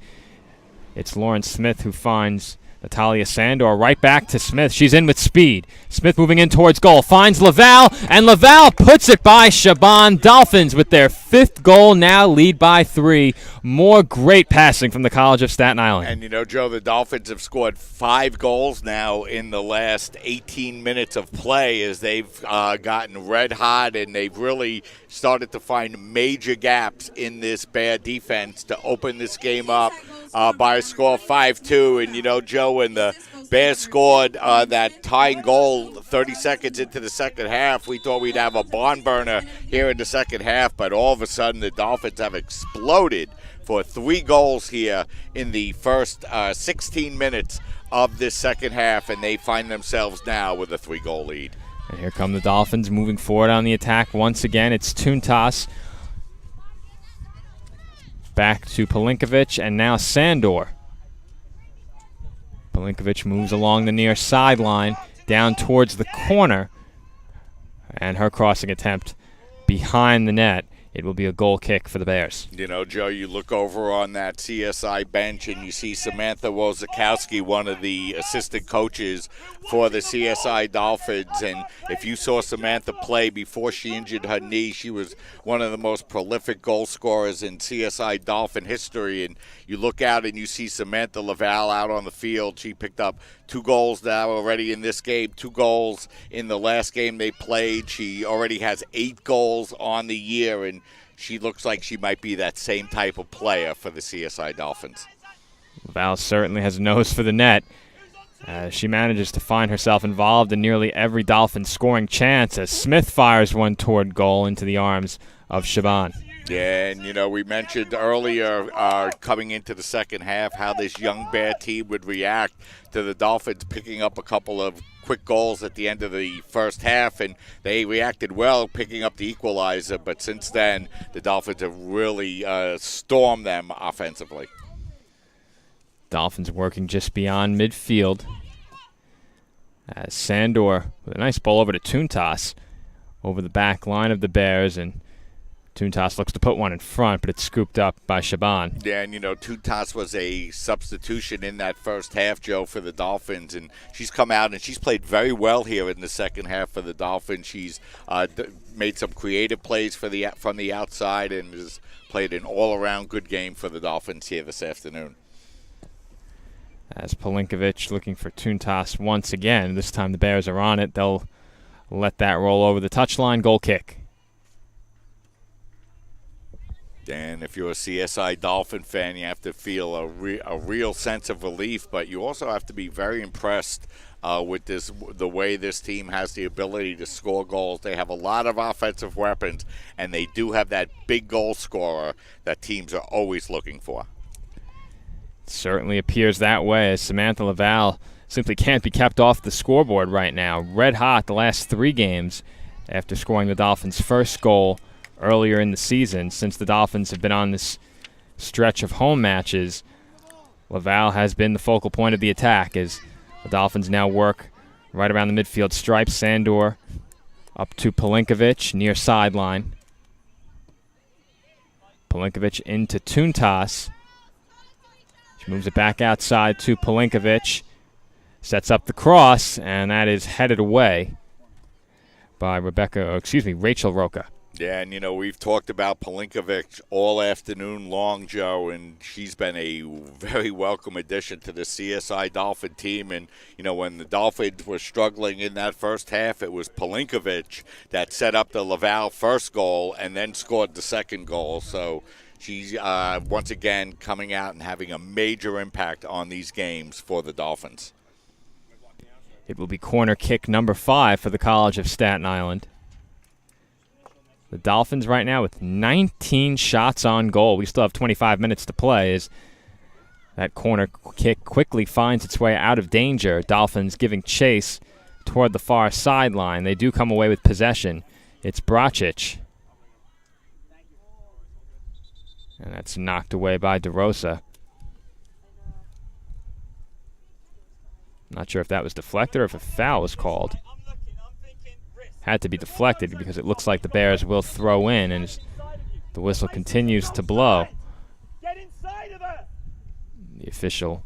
It's Lauren Smith who finds Natalia Sandor right back to Smith. She's in with speed. Smith moving in towards goal. Finds Laval, and Laval puts it by Shaban. Dolphins with their 5th goal now lead by 3. More great passing from the College of Staten Island. And, you know, Joe, the Dolphins have scored 5 goals now in the last 18 minutes of play as they've gotten red hot, and they've really started to find major gaps in this bad defense to open this game up by a score of 5-2. And, you know, Joe, when the Bears scored that tying goal 30 seconds into the second half, we thought we'd have a barn burner here in the second half, but all of a sudden the Dolphins have exploded for 3 goals here in the first 16 minutes of this second half, and they find themselves now with a 3-goal lead. And here come the Dolphins moving forward on the attack once again. It's Tuntas back to Pelinkovic, and now Sandor. Pelinkovic moves along the near sideline down towards the corner, and her crossing attempt behind the net. It will be a goal kick for the Bears. You know, Joe, you look over on that CSI bench and you see Samantha Wozakowski, one of the assistant coaches for the CSI Dolphins. And if you saw Samantha play before she injured her knee, she was one of the most prolific goal scorers in CSI Dolphin history. And you look out and you see Samantha Laval out on the field. She picked up 2 goals now already in this game, 2 goals in the last game they played. She already has 8 goals on the year, and she looks like she might be that same type of player for the CSI Dolphins. Val certainly has a nose for the net. She manages to find herself involved in nearly every Dolphin scoring chance as Smith fires one toward goal into the arms of Shaban. Yeah, and, you know, we mentioned earlier coming into the second half how this young Bear team would react to the Dolphins picking up a couple of quick goals at the end of the first half, and they reacted well picking up the equalizer, but since then the Dolphins have really stormed them offensively. Dolphins working just beyond midfield as Sandor with a nice ball over to Tuntas over the back line of the Bears, and Tuntas looks to put one in front, but it's scooped up by Shaban. Yeah, and, you know, Tuntas was a substitution in that first half, Joe, for the Dolphins, and she's come out and she's played very well here in the second half for the Dolphins. She's made some creative plays from the outside and has played an all-around good game for the Dolphins here this afternoon. As Pelinkovic looking for Tuntas once again. This time the Bears are on it. They'll let that roll over the touchline. Goal kick. And if you're a CSI Dolphin fan, you have to feel a real sense of relief, but you also have to be very impressed with the way this team has the ability to score goals. They have a lot of offensive weapons, and they do have that big goal scorer that teams are always looking for. It certainly appears that way, as Samantha Laval simply can't be kept off the scoreboard right now. Red hot the last 3 games after scoring the Dolphins' first goal earlier in the season. Since the Dolphins have been on this stretch of home matches, Laval has been the focal point of the attack as the Dolphins now work right around the midfield stripe. Sandor up to Pelinkovic near sideline. Pelinkovic into Tuntas. She moves it back outside to Pelinkovic. Sets up the cross, and that is headed away by Rachel Roca. Yeah, and, we've talked about Pelinkovic all afternoon long, Joe, and she's been a very welcome addition to the CSI Dolphin team. And, when the Dolphins were struggling in that first half, it was Pelinkovic that set up the Laval first goal and then scored the second goal. So she's once again coming out and having a major impact on these games for the Dolphins. It will be corner kick number 5 for the College of Staten Island. The Dolphins right now with 19 shots on goal. We still have 25 minutes to play as that corner kick quickly finds its way out of danger. Dolphins giving chase toward the far sideline. They do come away with possession. It's Bracic. And that's knocked away by DeRosa. Not sure if that was deflected or if a foul was called. Had to be deflected because it looks like the Bears will throw in, and the whistle continues to blow. The official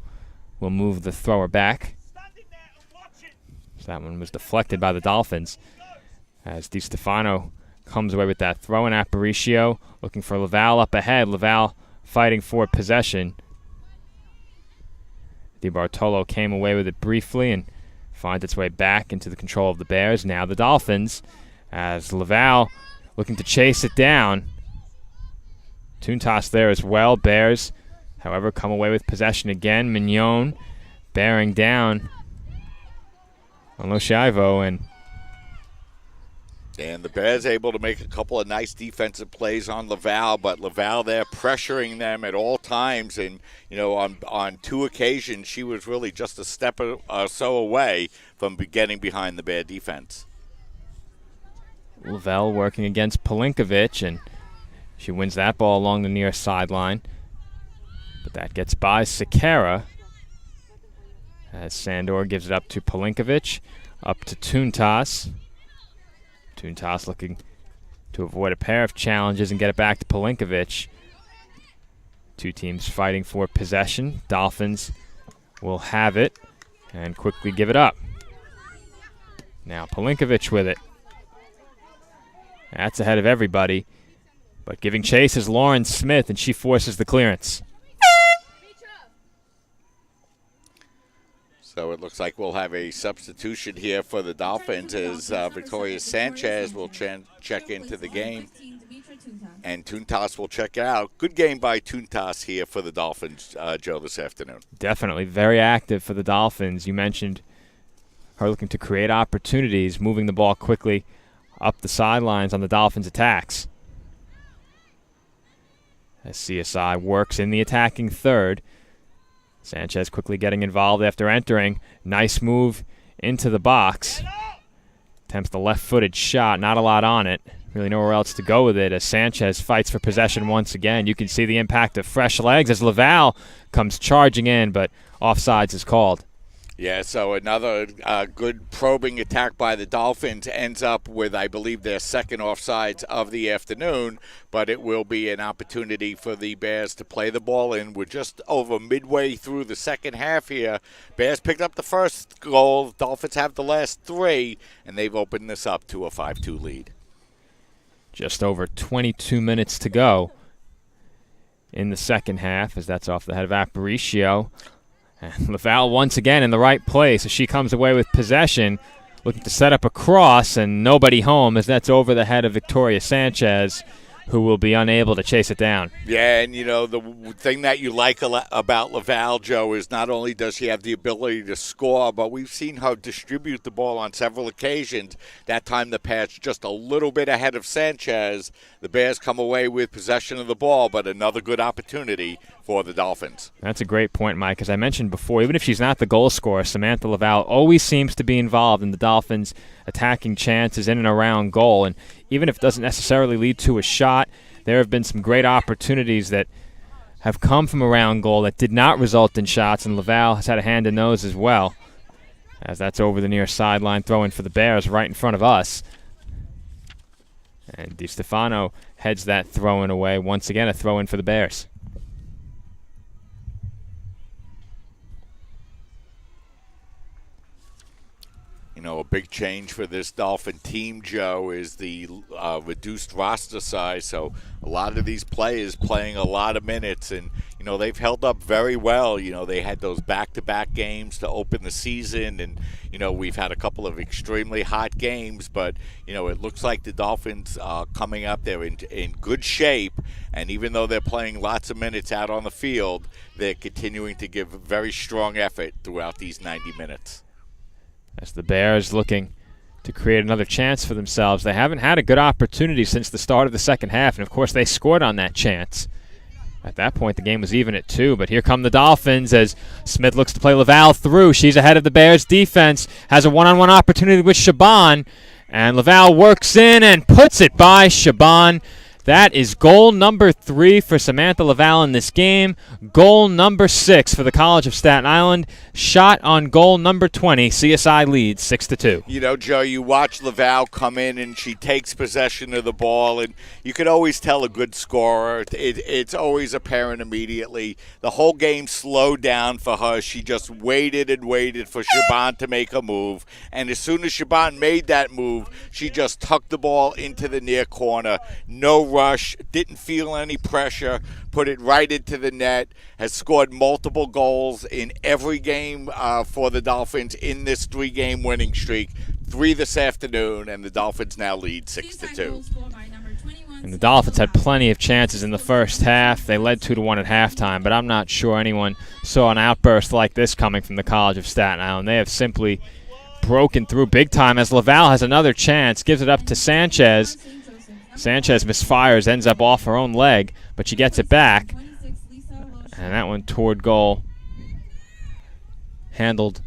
will move the thrower back. So that one was deflected by the Dolphins as Di Stefano comes away with that throw. And Aparicio looking for Laval up ahead. Laval fighting for possession. Di Bartolo came away with it briefly and finds its way back into the control of the Bears. Now the Dolphins, as Laval looking to chase it down. Tuntas there as well. Bears, however, come away with possession again. Mignon bearing down on Loshaivo, and the Bears able to make a couple of nice defensive plays on Laval, but Laval there pressuring them at all times. And, on 2 occasions, she was really just a step or so away from getting behind the Bear defense. Laval working against Pelinkovic, and she wins that ball along the near sideline. But that gets by Sequeira as Sandor gives it up to Pelinkovic, up to Tuntas. Tuntas looking to avoid a pair of challenges and get it back to Pelinkovic. 2 teams fighting for possession. Dolphins will have it and quickly give it up. Now Pelinkovic with it. That's ahead of everybody. But giving chase is Lauren Smith, and she forces the clearance. So it looks like we'll have a substitution here for the Dolphins as Victoria Sanchez will check into the game. And Tuntas will check out. Good game by Tuntas here for the Dolphins, Joe, this afternoon. Definitely very active for the Dolphins. You mentioned her looking to create opportunities, moving the ball quickly up the sidelines on the Dolphins' attacks. As CSI works in the attacking third. Sanchez quickly getting involved after entering. Nice move into the box. Attempts the left-footed shot. Not a lot on it. Really nowhere else to go with it as Sanchez fights for possession once again. You can see the impact of fresh legs as Laval comes charging in, but offsides is called. Yeah, so another good probing attack by the Dolphins ends up with, I believe, their second offsides of the afternoon, but it will be an opportunity for the Bears to play the ball in. We're just over midway through the second half here. Bears picked up the first goal. Dolphins have the last 3, and they've opened this up to a 5-2 lead. Just over 22 minutes to go in the second half as that's off the head of Aparicio. And Laval once again in the right place as she comes away with possession, looking to set up a cross, and nobody home as that's over the head of Victoria Sanchez, who will be unable to chase it down. Yeah, and the thing that you like about Laval, Joe, is not only does she have the ability to score, but we've seen her distribute the ball on several occasions. That time the pass just a little bit ahead of Sanchez. The Bears come away with possession of the ball, but another good opportunity for the Dolphins. That's a great point, Mike. As I mentioned before, even if she's not the goal scorer, Samantha Laval always seems to be involved in the Dolphins' attacking chances in and around goal. And even if it doesn't necessarily lead to a shot, there have been some great opportunities that have come from around goal that did not result in shots, and Laval has had a hand in those as well, as that's over the near sideline, throw-in for the Bears right in front of us. And DiStefano heads that throw-in away. Once again, a throw-in for the Bears. You know, a big change for this Dolphin team, Joe, is the reduced roster size. So a lot of these players playing a lot of minutes, and, you know, they've held up very well. You know, they had those back-to-back games to open the season, and, you know, we've had a couple of extremely hot games, but, you know, it looks like the Dolphins are coming up there in good shape, and even though they're playing lots of minutes out on the field, they're continuing to give very strong effort throughout these 90 minutes. As the Bears looking to create another chance for themselves. They haven't had a good opportunity since the start of the second half, and of course they scored on that chance. At that point, the game was even at 2, but here come the Dolphins as Smith looks to play Laval through. She's ahead of the Bears defense, has a one-on-one opportunity with Shaban, and Laval works in and puts it by Shaban. That is goal number 3 for Samantha Laval in this game. Goal number 6 for the College of Staten Island. Shot on goal number 20. CSI leads 6-2. You know, Joe, you watch Laval come in and she takes possession of the ball, and you can always tell a good scorer. It's always apparent immediately. The whole game slowed down for her. She just waited and waited for Shaban to make a move, and as soon as Shaban made that move, she just tucked the ball into the near corner. No rush, didn't feel any pressure, put it right into the net, has scored multiple goals in every game for the Dolphins in this 3-game winning streak. 3 this afternoon, and the Dolphins now lead 6-2. And the Dolphins had plenty of chances in the first half. They led 2-1 at halftime, but I'm not sure anyone saw an outburst like this coming from the College of Staten Island. They have simply broken through big time as Laval has another chance, gives it up to Sanchez. Sanchez misfires, ends up off her own leg, but she gets it back. And that one toward goal, handled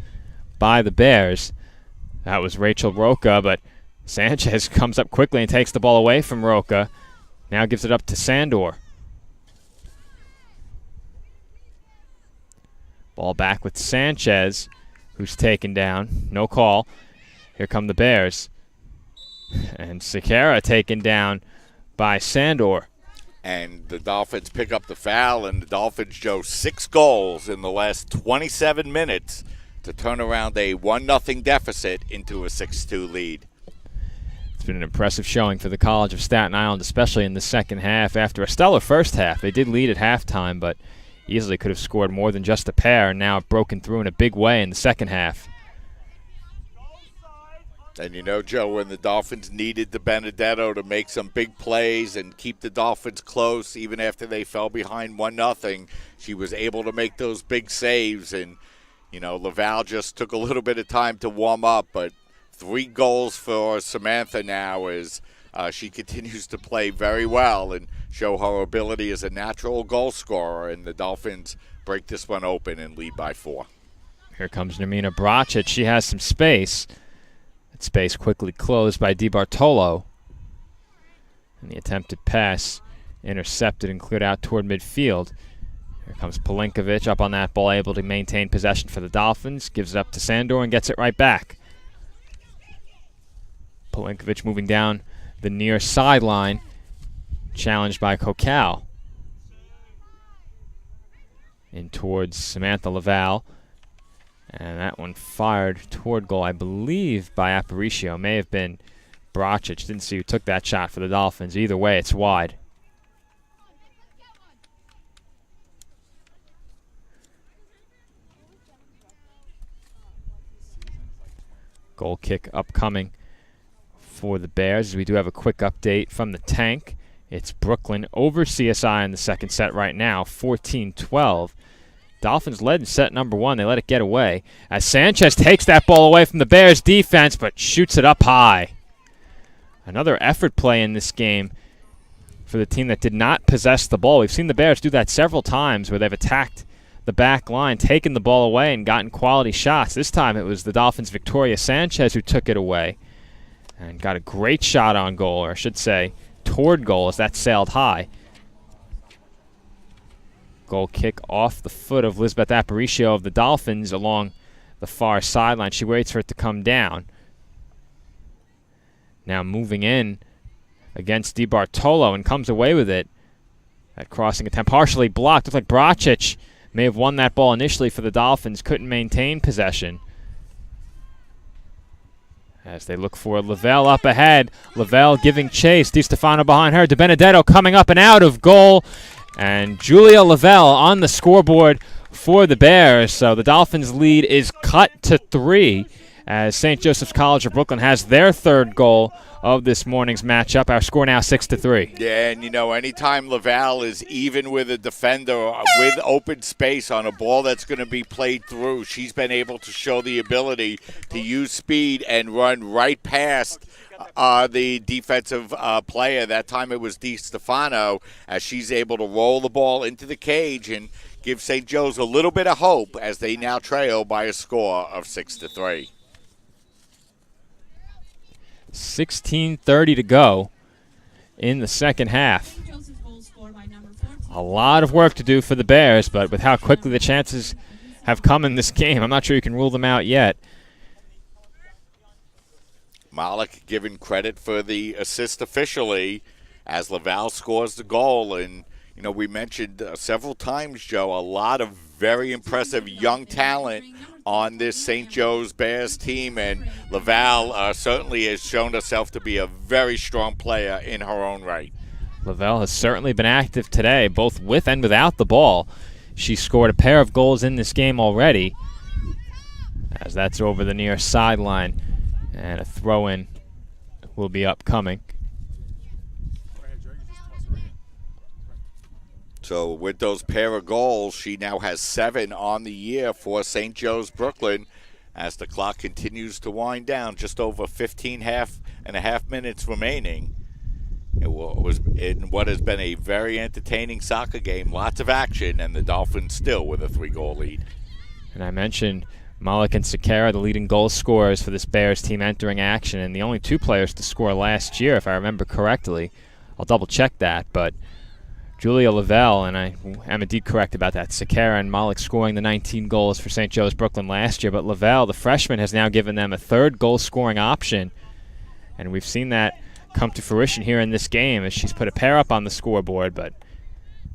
by the Bears. That was Rachel Roca, but Sanchez comes up quickly and takes the ball away from Roca. Now gives it up to Sandor. Ball back with Sanchez, who's taken down. No call. Here come the Bears. And Sequeira taken down by Sandor. And the Dolphins pick up the foul, and the Dolphins, Joe, 6 goals in the last 27 minutes to turn around a 1-0 deficit into a 6-2 lead. It's been an impressive showing for the College of Staten Island, especially in the second half. After a stellar first half, they did lead at halftime, but easily could have scored more than just a pair, and now have broken through in a big way in the second half. And you know, Joe, when the Dolphins needed the Benedetto to make some big plays and keep the Dolphins close, even after they fell behind 1-0, she was able to make those big saves. And, you know, Laval just took a little bit of time to warm up, but 3 goals for Samantha now as she continues to play very well and show her ability as a natural goal scorer. And the Dolphins break this one open and lead by 4. Here comes Nermina Brachet. She has some space. Space quickly closed by DiBartolo. And the attempted pass intercepted and cleared out toward midfield. Here comes Pelinkovic up on that ball, able to maintain possession for the Dolphins. Gives it up to Sandor and gets it right back. Pelinkovic moving down the near sideline, challenged by Kokal. In towards Samantha Laval. And that one fired toward goal, I believe, by Aparicio. May have been Bracich. Didn't see who took that shot for the Dolphins. Either way, it's wide. Goal kick upcoming for the Bears. We do have a quick update from the tank. It's Brooklyn over CSI in the second set right now, 14-12. Dolphins led in set number 1. They let it get away as Sanchez takes that ball away from the Bears defense but shoots it up high. Another effort play in this game for the team that did not possess the ball. We've seen the Bears do that several times where they've attacked the back line, taken the ball away, and gotten quality shots. This time it was the Dolphins' Victoria Sanchez who took it away and got a great shot on goal, or I should say toward goal, as that sailed high. Goal kick off the foot of Lisbeth Aparicio of the Dolphins along the far sideline. She waits for it to come down. Now moving in against DiBartolo and comes away with it. That crossing attempt partially blocked. Looks like Bracic may have won that ball initially for the Dolphins. Couldn't maintain possession. As they look for Lavelle up ahead. Lavelle giving chase. Di Stefano behind her. De Benedetto coming up and out of goal. And Julia Lavelle on the scoreboard for the Bears. So the Dolphins' lead is cut to 3 as St. Joseph's College of Brooklyn has their third goal of this morning's matchup. Our score now 6-3. Yeah, and anytime Laval is even with a defender with open space on a ball that's going to be played through, she's been able to show the ability to use speed and run right past the defensive player. That time it was Di Stefano, as she's able to roll the ball into the cage and give St. Joe's a little bit of hope as they now trail by a score of 6-3. 16:30 to go in the second half. A lot of work to do for the Bears, but with how quickly the chances have come in this game, I'm not sure you can rule them out yet. Malik given credit for the assist officially as Laval scores the goal. And, we mentioned several times, Joe, a lot of very impressive young talent on this St. Joe's Bears team. And Laval certainly has shown herself to be a very strong player in her own right. Lavelle has certainly been active today, both with and without the ball. She scored a pair of goals in this game already, as that's over the near sideline. And a throw-in will be upcoming. So with those pair of goals, she now has 7 on the year for St. Joe's Brooklyn as the clock continues to wind down. Just over 15 and a half minutes remaining. It was in what has been a very entertaining soccer game. Lots of action, and the Dolphins still with a 3-goal lead. And I mentioned Malik and Sakara, the leading goal scorers for this Bears team entering action, and the only 2 players to score last year, if I remember correctly. I'll double-check that, but Julia Lavelle, and I am indeed correct about that, Sakara and Malik scoring the 19 goals for St. Joe's Brooklyn last year, but Lavelle, the freshman, has now given them a 3rd goal-scoring option, and we've seen that come to fruition here in this game as she's put a pair up on the scoreboard, but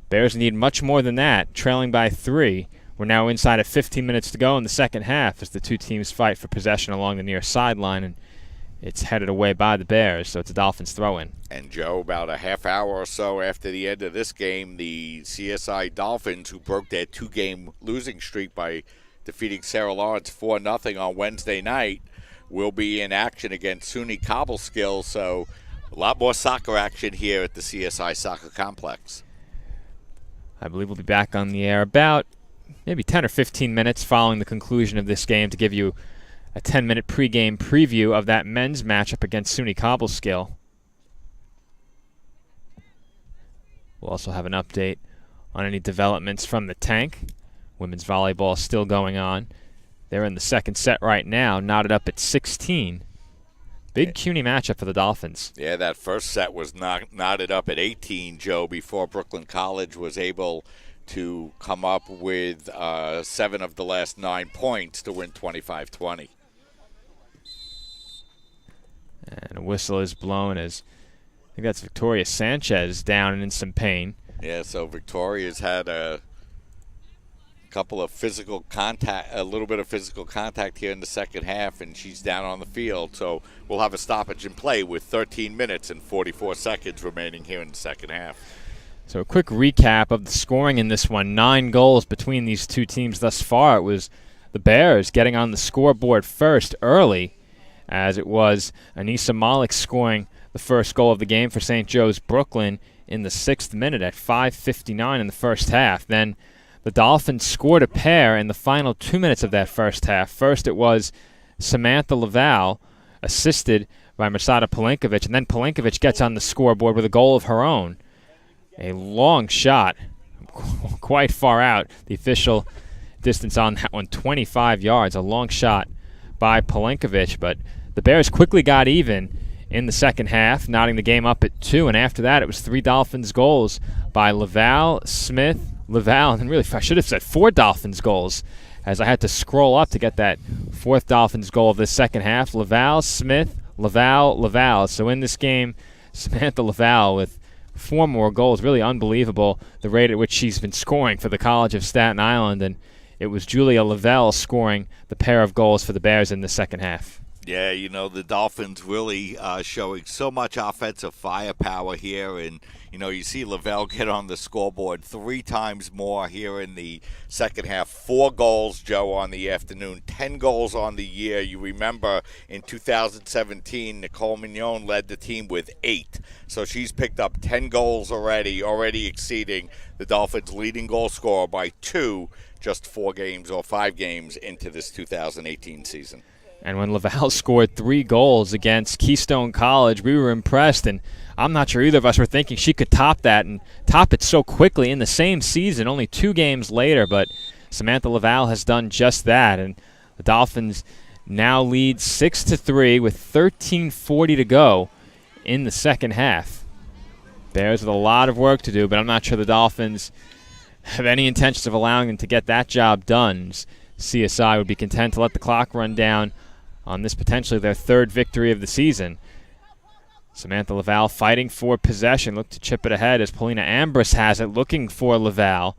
Bears need much more than that, trailing by 3. We're now inside of 15 minutes to go in the second half as the 2 teams fight for possession along the near sideline, and it's headed away by the Bears, so it's a Dolphins throw-in. And, Joe, about a half hour or so after the end of this game, the CSI Dolphins, who broke their 2-game losing streak by defeating Sarah Lawrence 4-0 on Wednesday night, will be in action against SUNY Cobleskill, so a lot more soccer action here at the CSI Soccer Complex. I believe we'll be back on the air about maybe 10 or 15 minutes following the conclusion of this game to give you a 10-minute pregame preview of that men's matchup against SUNY Cobleskill. We'll also have an update on any developments from the tank. Women's volleyball still going on. They're in the second set right now, knotted up at 16. Big CUNY matchup for the Dolphins. Yeah, that first set was knotted up at 18, Joe, before Brooklyn College was able to come up with 7 of the last 9 points to win 25-20. And a whistle is blown as I think that's Victoria Sanchez down and in some pain. Yeah, so Victoria's had a couple of physical contact, a little bit of physical contact here in the second half, and she's down on the field. So we'll have a stoppage in play with 13 minutes and 44 seconds remaining here in the second half. So a quick recap of the scoring in this one. 9 goals between these 2 teams thus far. It was the Bears getting on the scoreboard first early, as it was Anissa Malik scoring the first goal of the game for St. Joe's Brooklyn in the 6th minute at 5:59 in the first half. Then the Dolphins scored a pair in the final 2 minutes of that first half. First it was Samantha Laval, assisted by Mersada Palinkovic, and then Palinkovic gets on the scoreboard with a goal of her own. A long shot, quite far out. The official distance on that one, 25 yards, a long shot by Palinkovic, but the Bears quickly got even in the second half, knotting the game up at 2, and after that it was 3 Dolphins goals by Laval, Smith, Laval, and really I should have said 4 Dolphins goals, as I had to scroll up to get that 4th Dolphins goal of this second half. Laval, Smith, Laval. So in this game, Samantha Laval with 4 more goals. Really unbelievable the rate at which she's been scoring for the College of Staten Island, and it was Julia Lavelle scoring the pair of goals for the Bears in the second half. Yeah, you know, the Dolphins really showing so much offensive firepower here. And, you know, you see Lavelle get on the scoreboard 3 times more here in the second half. 4 goals, Joe, on the afternoon, 10 goals on the year. You remember in 2017, Nicole Mignon led the team with 8. So she's picked up 10 goals already exceeding the Dolphins' leading goal scorer by 2, just 4 games or 5 games into this 2018 season. And when Laval scored 3 goals against Keystone College, we were impressed, and I'm not sure either of us were thinking she could top that and top it so quickly in the same season, only 2 games later. But Samantha Laval has done just that, and the Dolphins now lead 6-3 with 13:40 to go in the second half. Bears with a lot of work to do, but I'm not sure the Dolphins have any intentions of allowing them to get that job done. CSI would be content to let the clock run down on this potentially their 3rd victory of the season. Samantha Laval fighting for possession. Look to chip it ahead as Paulina Ambrose has it, looking for Laval.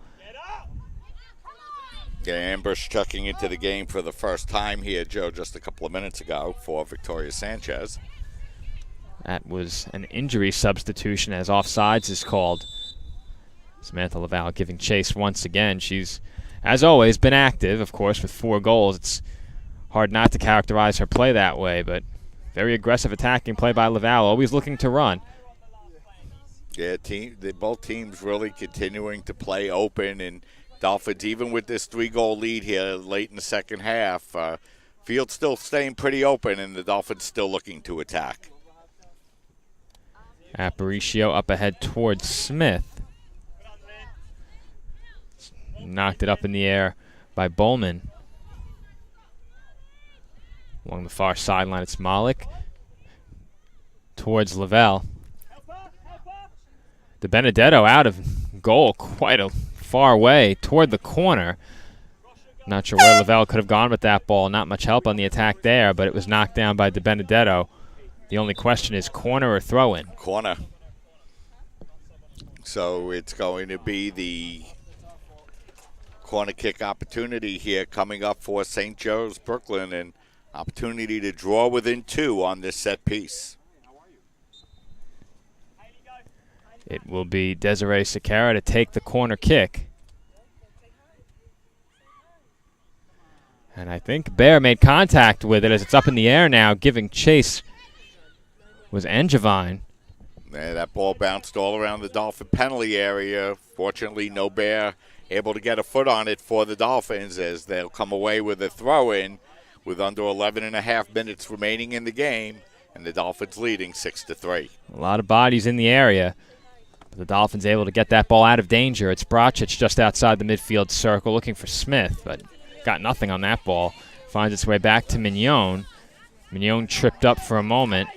Yeah, Ambrose checking into the game for the first time here, Joe, just a couple of minutes ago for Victoria Sanchez. That was an injury substitution as offsides is called. Samantha Laval giving chase once again. She's, as always, been active, of course, with 4 goals. It's hard not to characterize her play that way, but very aggressive attacking play by Laval, always looking to run. Yeah, both teams really continuing to play open, and Dolphins, even with this 3-goal lead here late in the second half, field still staying pretty open, and the Dolphins still looking to attack. Aparicio up ahead towards Smith. Knocked it up in the air by Bowman. Along the far sideline, it's Malik towards Lavelle. De Benedetto out of goal quite a far way toward the corner. Not sure where Lavelle could have gone with that ball. Not much help on the attack there, but it was knocked down by De Benedetto. The only question is corner or throw-in? Corner. So it's going to be the corner kick opportunity here coming up for St. Joe's Brooklyn, and opportunity to draw within 2 on this set piece. It will be Desiree Sakara to take the corner kick. And I think Bear made contact with it as it's up in the air now. Giving chase was Angevine. Yeah, that ball bounced all around the Dolphin penalty area. Fortunately, no Bear able to get a foot on it for the Dolphins as they'll come away with a throw-in with under 11.5 minutes remaining in the game, and the Dolphins leading 6-3. A lot of bodies in the area. But the Dolphins able to get that ball out of danger. It's Brocic just outside the midfield circle looking for Smith, but got nothing on that ball. Finds its way back to Mignon. Mignon tripped up for a moment.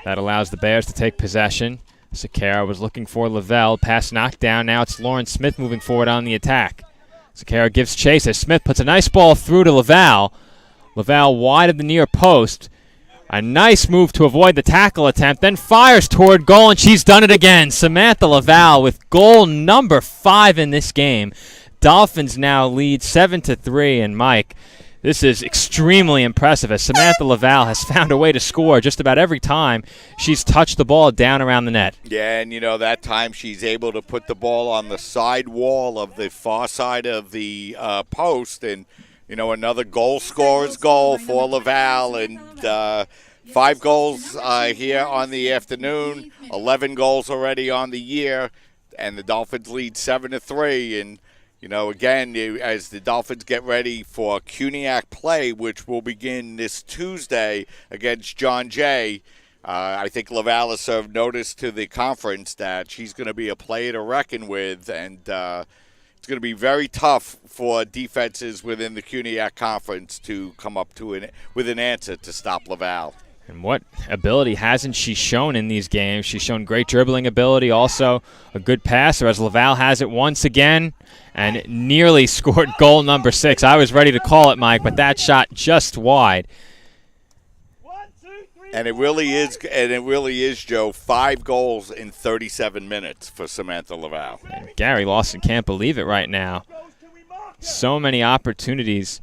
That allows the Bears to take possession. Sakara was looking for Lavelle. Pass knocked down. Now it's Lauren Smith moving forward on the attack. Sakara gives chase as Smith puts a nice ball through to Lavelle. Lavelle wide of the near post. A nice move to avoid the tackle attempt, then fires toward goal, and she's done it again. Samantha Lavelle with goal number 5 in this game. Dolphins now lead 7-3, and Mike, this is extremely impressive as Samantha Lavelle has found a way to score just about every time she's touched the ball down around the net. Yeah, and you know, that time she's able to put the ball on the side wall of the far side of the post, and you know, another goal scorer's goal for Laval, and 5 goals here on the afternoon, 11 goals already on the year, and the Dolphins lead 7-3. And you know, again, as the Dolphins get ready for CUNYAC play, which will begin this Tuesday against John Jay, I think Laval has served notice to the conference that she's going to be a player to reckon with, and it's going to be very tough for defenses within the CUNYAC conference to come up with an answer to stop Laval. And what ability hasn't she shown in these games? She's shown great dribbling ability, also a good passer, as Laval has it once again and nearly scored goal number 6. I was ready to call it, Mike, but that shot just wide. And it really is, Joe, 5 goals in 37 minutes for Samantha Laval. And Gary Lawson can't believe it right now. So many opportunities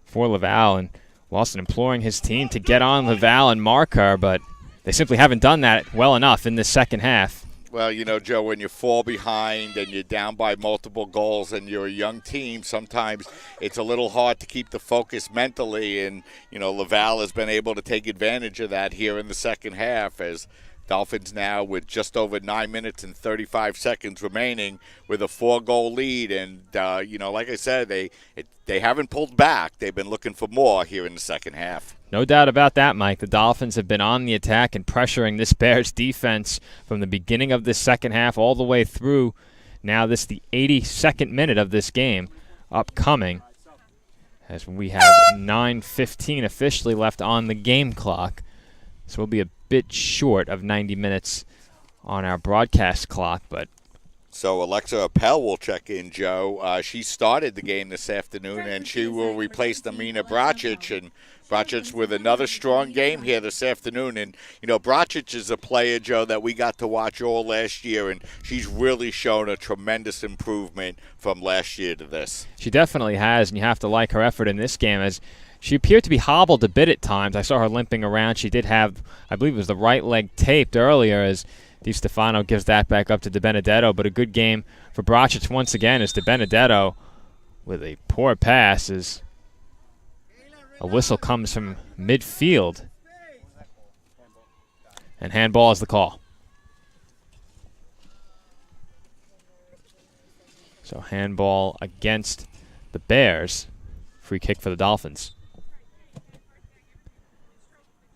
for Laval, and Lawson imploring his team to get on Laval and mark her, but they simply haven't done that well enough in the second half. Well, you know, Joe, when you fall behind and you're down by multiple goals and you're a young team, sometimes it's a little hard to keep the focus mentally. And, you know, Laval has been able to take advantage of that here in the second half, as Dolphins now with just over 9 minutes and 35 seconds remaining with a 4-goal lead. And, you know, like I said, they haven't pulled back. They've been looking for more here in the second half. No doubt about that, Mike. The Dolphins have been on the attack and pressuring this Bears defense from the beginning of this second half all the way through. Now this the 82nd minute of this game upcoming, as we have 9:15 officially left on the game clock. So we'll be a bit short of 90 minutes on our broadcast clock, but so Alexa Appel will check in, Joe. She started the game this afternoon, and she will replace Amina Bracic. And Bracic with another strong game here this afternoon. And, you know, Bracic is a player, Joe, that we got to watch all last year, and she's really shown a tremendous improvement from last year to this. She definitely has, and you have to like her effort in this game, as she appeared to be hobbled a bit at times. I saw her limping around. She did have, I believe it was the right leg taped earlier, as Di Stefano gives that back up to De Benedetto. But a good game for Bracic once again, as De Benedetto with a poor pass, as a whistle comes from midfield. And handball is the call. So handball against the Bears. Free kick for the Dolphins.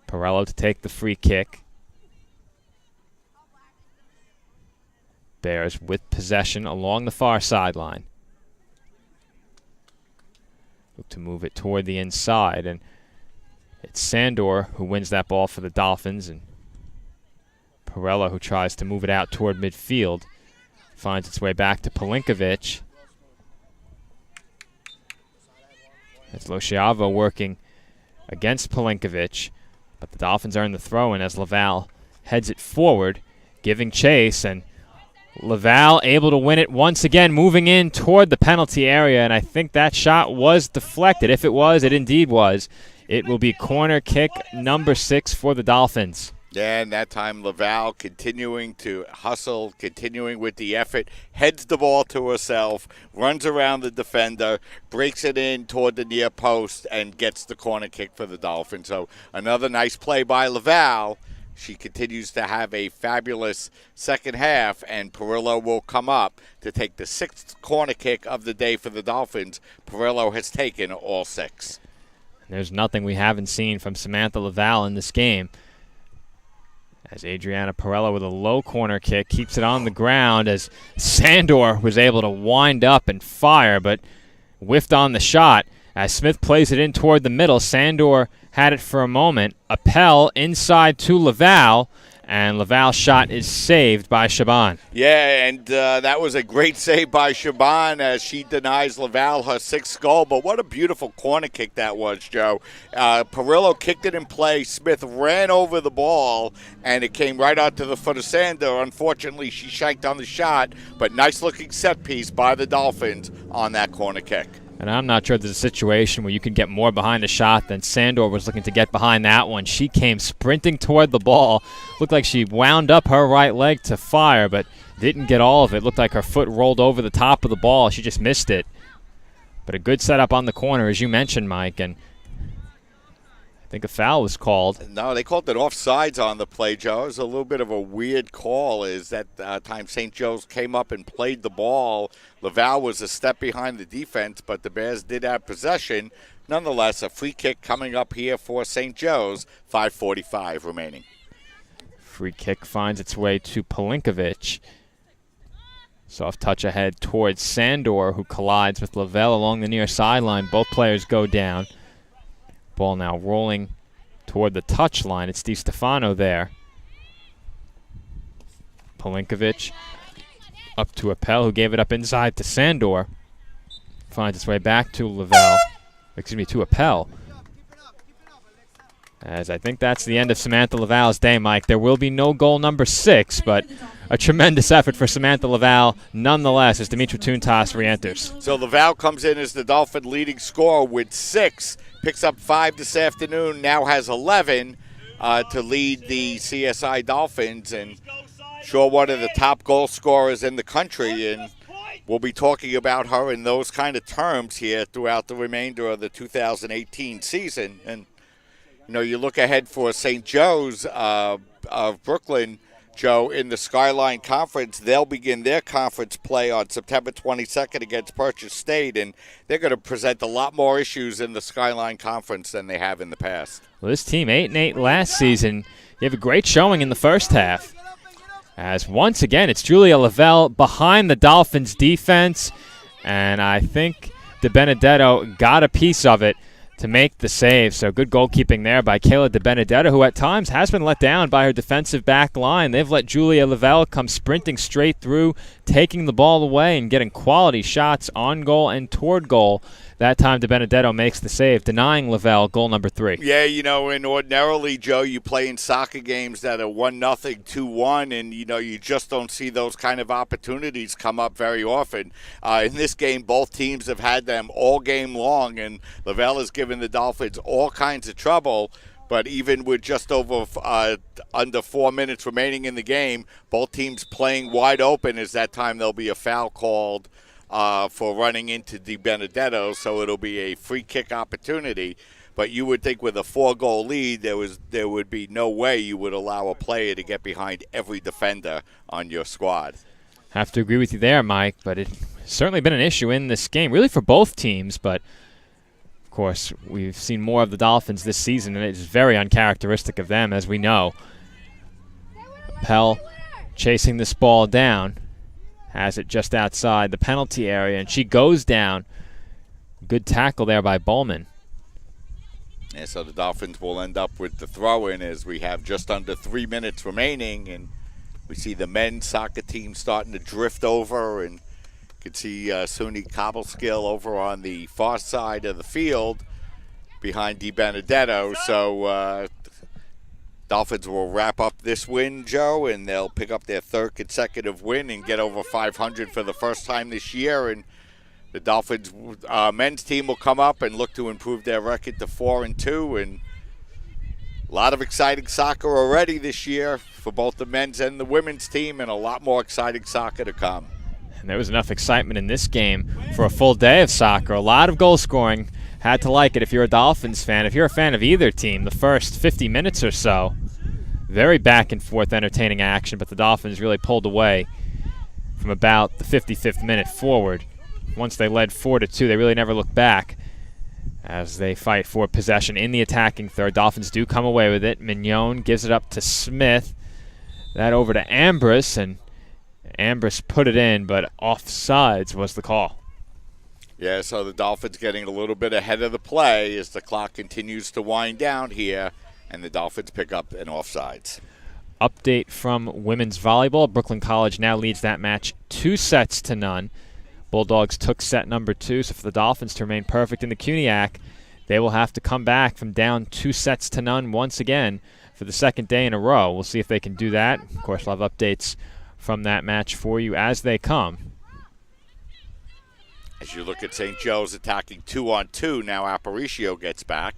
Perello to take the free kick. Bears with possession along the far sideline. Look to move it toward the inside, and it's Sandor who wins that ball for the Dolphins, and Perello, who tries to move it out toward midfield, finds its way back to Pelinkovic. It's Losciavo working against Pelinkovic, but the Dolphins are in the throw-in as Laval heads it forward, giving chase, and Laval able to win it once again, moving in toward the penalty area, and I think that shot was deflected. If it was, it indeed was. It will be corner kick number 6 for the Dolphins. Yeah, and that time Laval continuing to hustle, continuing with the effort, heads the ball to herself, runs around the defender, breaks it in toward the near post, and gets the corner kick for the Dolphins. So another nice play by Laval. She continues to have a fabulous second half, and Perello will come up to take the 6th corner kick of the day for the Dolphins. Perello has taken all 6. There's nothing we haven't seen from Samantha Laval in this game, as Adriana Perello with a low corner kick keeps it on the ground, as Sandor was able to wind up and fire, but whiffed on the shot. As Smith plays it in toward the middle, Sandor had it for a moment. Appel inside to Laval, and Laval's shot is saved by Shaban. Yeah, and that was a great save by Shaban as she denies Laval her 6th goal. But what a beautiful corner kick that was, Joe. Perello kicked it in play. Smith ran over the ball, and it came right out to the foot of Sandor. Unfortunately, she shanked on the shot, but nice-looking set piece by the Dolphins on that corner kick. And I'm not sure there's a situation where you can get more behind a shot than Sandor was looking to get behind that one. She came sprinting toward the ball. Looked like she wound up her right leg to fire, but didn't get all of it. Looked like her foot rolled over the top of the ball. She just missed it. But a good setup on the corner, as you mentioned, Mike, and I think a foul was called. No, they called it offsides on the play, Joe. It was a little bit of a weird call. Is that time St. Joe's came up and played the ball. Laval was a step behind the defense, but the Bears did have possession. Nonetheless, a free kick coming up here for St. Joe's, 5:45 remaining. Free kick finds its way to Pelinkovic. Soft touch ahead towards Sandor, who collides with Laval along the near sideline. Both players go down. Ball now rolling toward the touch line. It's DiStefano there. Pelinkovic up to Appel, who gave it up inside to Sandor. Finds its way back to Lavelle. Excuse me, to Appel. As I think that's the end of Samantha Lavalle's day, Mike. There will be no goal number 6, but a tremendous effort for Samantha Laval nonetheless as Dimitra Tuntas re-enters. So Laval comes in as the Dolphin leading scorer with 6, picks up 5 this afternoon, now has 11 to lead the CSI Dolphins, and sure one of the top goal scorers in the country, and we'll be talking about her in those kind of terms here throughout the remainder of the 2018 season. And you know, you look ahead for St. Joe's of Brooklyn, Joe, in the Skyline Conference. They'll begin their conference play on September 22nd against Purchase State, and they're going to present a lot more issues in the Skyline Conference than they have in the past. Well, this team 8-8 last season. They have a great showing in the first half. As once again, it's Julia Lavelle behind the Dolphins' defense, and I think De Benedetto got a piece of it to make the save. So good goalkeeping there by Kayla De Benedetto, who at times has been let down by her defensive back line. They've let Julia Lavelle come sprinting straight through, taking the ball away and getting quality shots on goal and toward goal. That time De Benedetto makes the save, denying Lavelle goal number 3. Yeah, you know, and ordinarily, Joe, you play in soccer games that are 1-0, 2-1, and, you know, you just don't see those kind of opportunities come up very often. In this game, both teams have had them all game long, and Lavelle has given the Dolphins all kinds of trouble. But even with just over under 4 minutes remaining in the game, both teams playing wide open. As that time there'll be a foul called for running into De Benedetto, so it'll be a free kick opportunity. But you would think with a 4-goal lead, there would be no way you would allow a player to get behind every defender on your squad. Have to agree with you there, Mike, but it's certainly been an issue in this game, really for both teams. But of course, we've seen more of the Dolphins this season, and it's very uncharacteristic of them, as we know. Pell chasing this ball down. Has it just outside the penalty area, and she goes down. Good tackle there by Bowman. And so the Dolphins will end up with the throw-in as we have just under 3 minutes remaining, and we see the men's soccer team starting to drift over, and you can see Suni Cobbleskill over on the far side of the field behind De Benedetto. So Dolphins will wrap up this win, Joe, and they'll pick up their 3rd consecutive win and get over 500 for the first time this year. And the Dolphins men's team will come up and look to improve their record to 4-2. And a lot of exciting soccer already this year for both the men's and the women's team, and a lot more exciting soccer to come. And there was enough excitement in this game for a full day of soccer. A lot of goal scoring. Had to like it if you're a Dolphins fan. If you're a fan of either team, the first 50 minutes or so, very back and forth, entertaining action, but the Dolphins really pulled away from about the 55th minute forward. Once they led 4-2, they really never looked back as they fight for possession in the attacking third. Dolphins do come away with it. Mignon gives it up to Smith. That over to Ambrose, and Ambrose put it in, but offsides was the call. Yeah, so the Dolphins getting a little bit ahead of the play as the clock continues to wind down here, and the Dolphins pick up an offsides. Update from women's volleyball. Brooklyn College now leads that match 2-0. Bulldogs took set number 2, so for the Dolphins to remain perfect in the CUNYAC, they will have to come back from down 2-0 once again for the second day in a row. We'll see if they can do that. Of course, we'll have updates from that match for you as they come. As you look at St. Joe's attacking 2-on-2, now Aparicio gets back.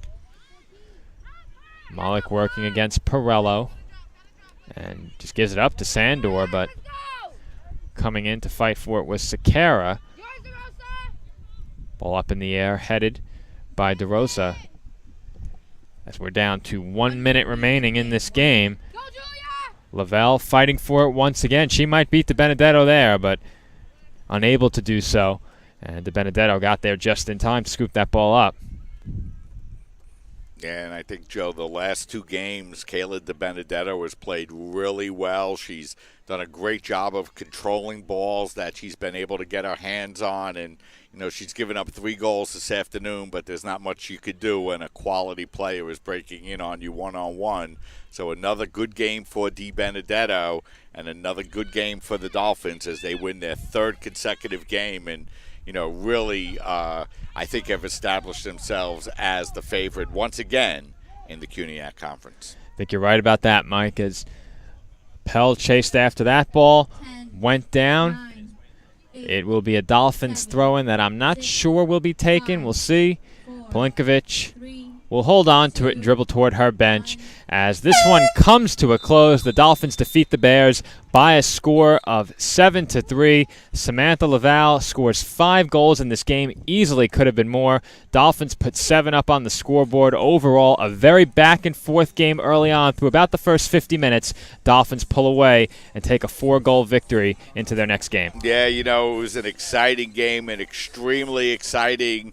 Malik working against Perello and just gives it up to Sandor, but coming in to fight for it was Sakara. Ball up in the air, headed by DeRosa. As we're down to 1 minute remaining in this game. Lavelle fighting for it once again. She might beat De Benedetto there, but unable to do so. And De Benedetto got there just in time to scoop that ball up. Yeah, and I think, Joe, the last 2 games, Kayla DiBenedetto has played really well. She's done a great job of controlling balls that she's been able to get her hands on. And, she's given up 3 goals this afternoon, but there's not much you could do when a quality player is breaking in on you one-on-one. So another good game for DiBenedetto and another good game for the Dolphins as they win their 3rd consecutive game. And, really, I think have established themselves as the favorite once again in the CUNYAC Conference. I think you're right about that, Mike, as Pell chased after that ball, went down. It will be a Dolphins throw-in that I'm not sure will be taken. We'll see. Pelinkovic will hold on to it and dribble toward her bench. As this one comes to a close, the Dolphins defeat the Bears by a score of 7-3. Samantha Laval scores 5 goals in this game. Easily could have been more. Dolphins put 7 up on the scoreboard. Overall, a very back-and-forth game early on. Through about the first 50 minutes, Dolphins pull away and take a 4-goal victory into their next game. Yeah, it was an exciting game, an extremely exciting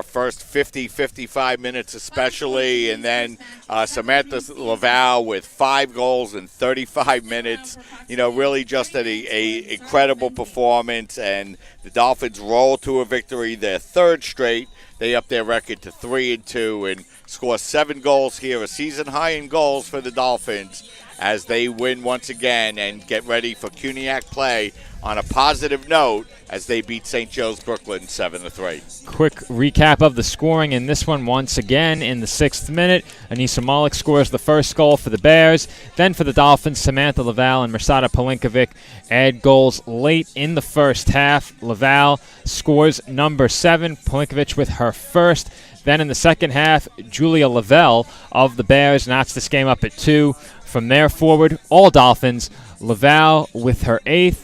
first 55 minutes especially, and then Samantha Laval with 5 goals in 35 minutes. Really just an incredible performance, and the Dolphins roll to a victory, their 3rd straight. They up their record to 3-2 and score 7 goals here, a season high in goals for the Dolphins as they win once again and get ready for CUNYAC play on a positive note as they beat St. Joe's Brooklyn 7-3. Quick recap of the scoring in this one once again. In the 6th minute, Anissa Malik scores the first goal for the Bears. Then for the Dolphins, Samantha Laval and Mirsada Pelinkovic add goals late in the first half. Laval scores number 7, Pelinkovic with her first. Then in the second half, Julia Lavelle of the Bears knocks this game up at 2. From there forward, all Dolphins. Laval with her 8th.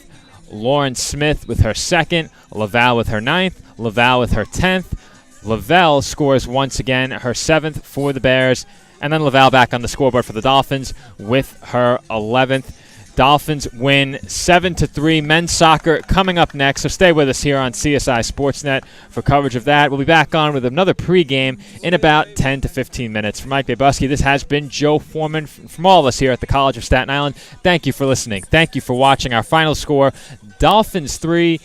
Lauren Smith with her 2nd, Laval with her 9th, Laval with her 10th. Lavelle scores once again her 7th for the Bears, and then Laval back on the scoreboard for the Dolphins with her 11th. Dolphins win 7-3. Men's soccer coming up next, so stay with us here on CSI Sportsnet for coverage of that. We'll be back on with another pregame in about 10 to 15 minutes. For Mike Babusky, this has been Joe Foreman from all of us here at the College of Staten Island. Thank you for listening. Thank you for watching. Our final score, Dolphins 7,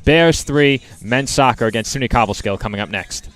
Bears 3. Men's soccer against SUNY Cobleskill coming up next.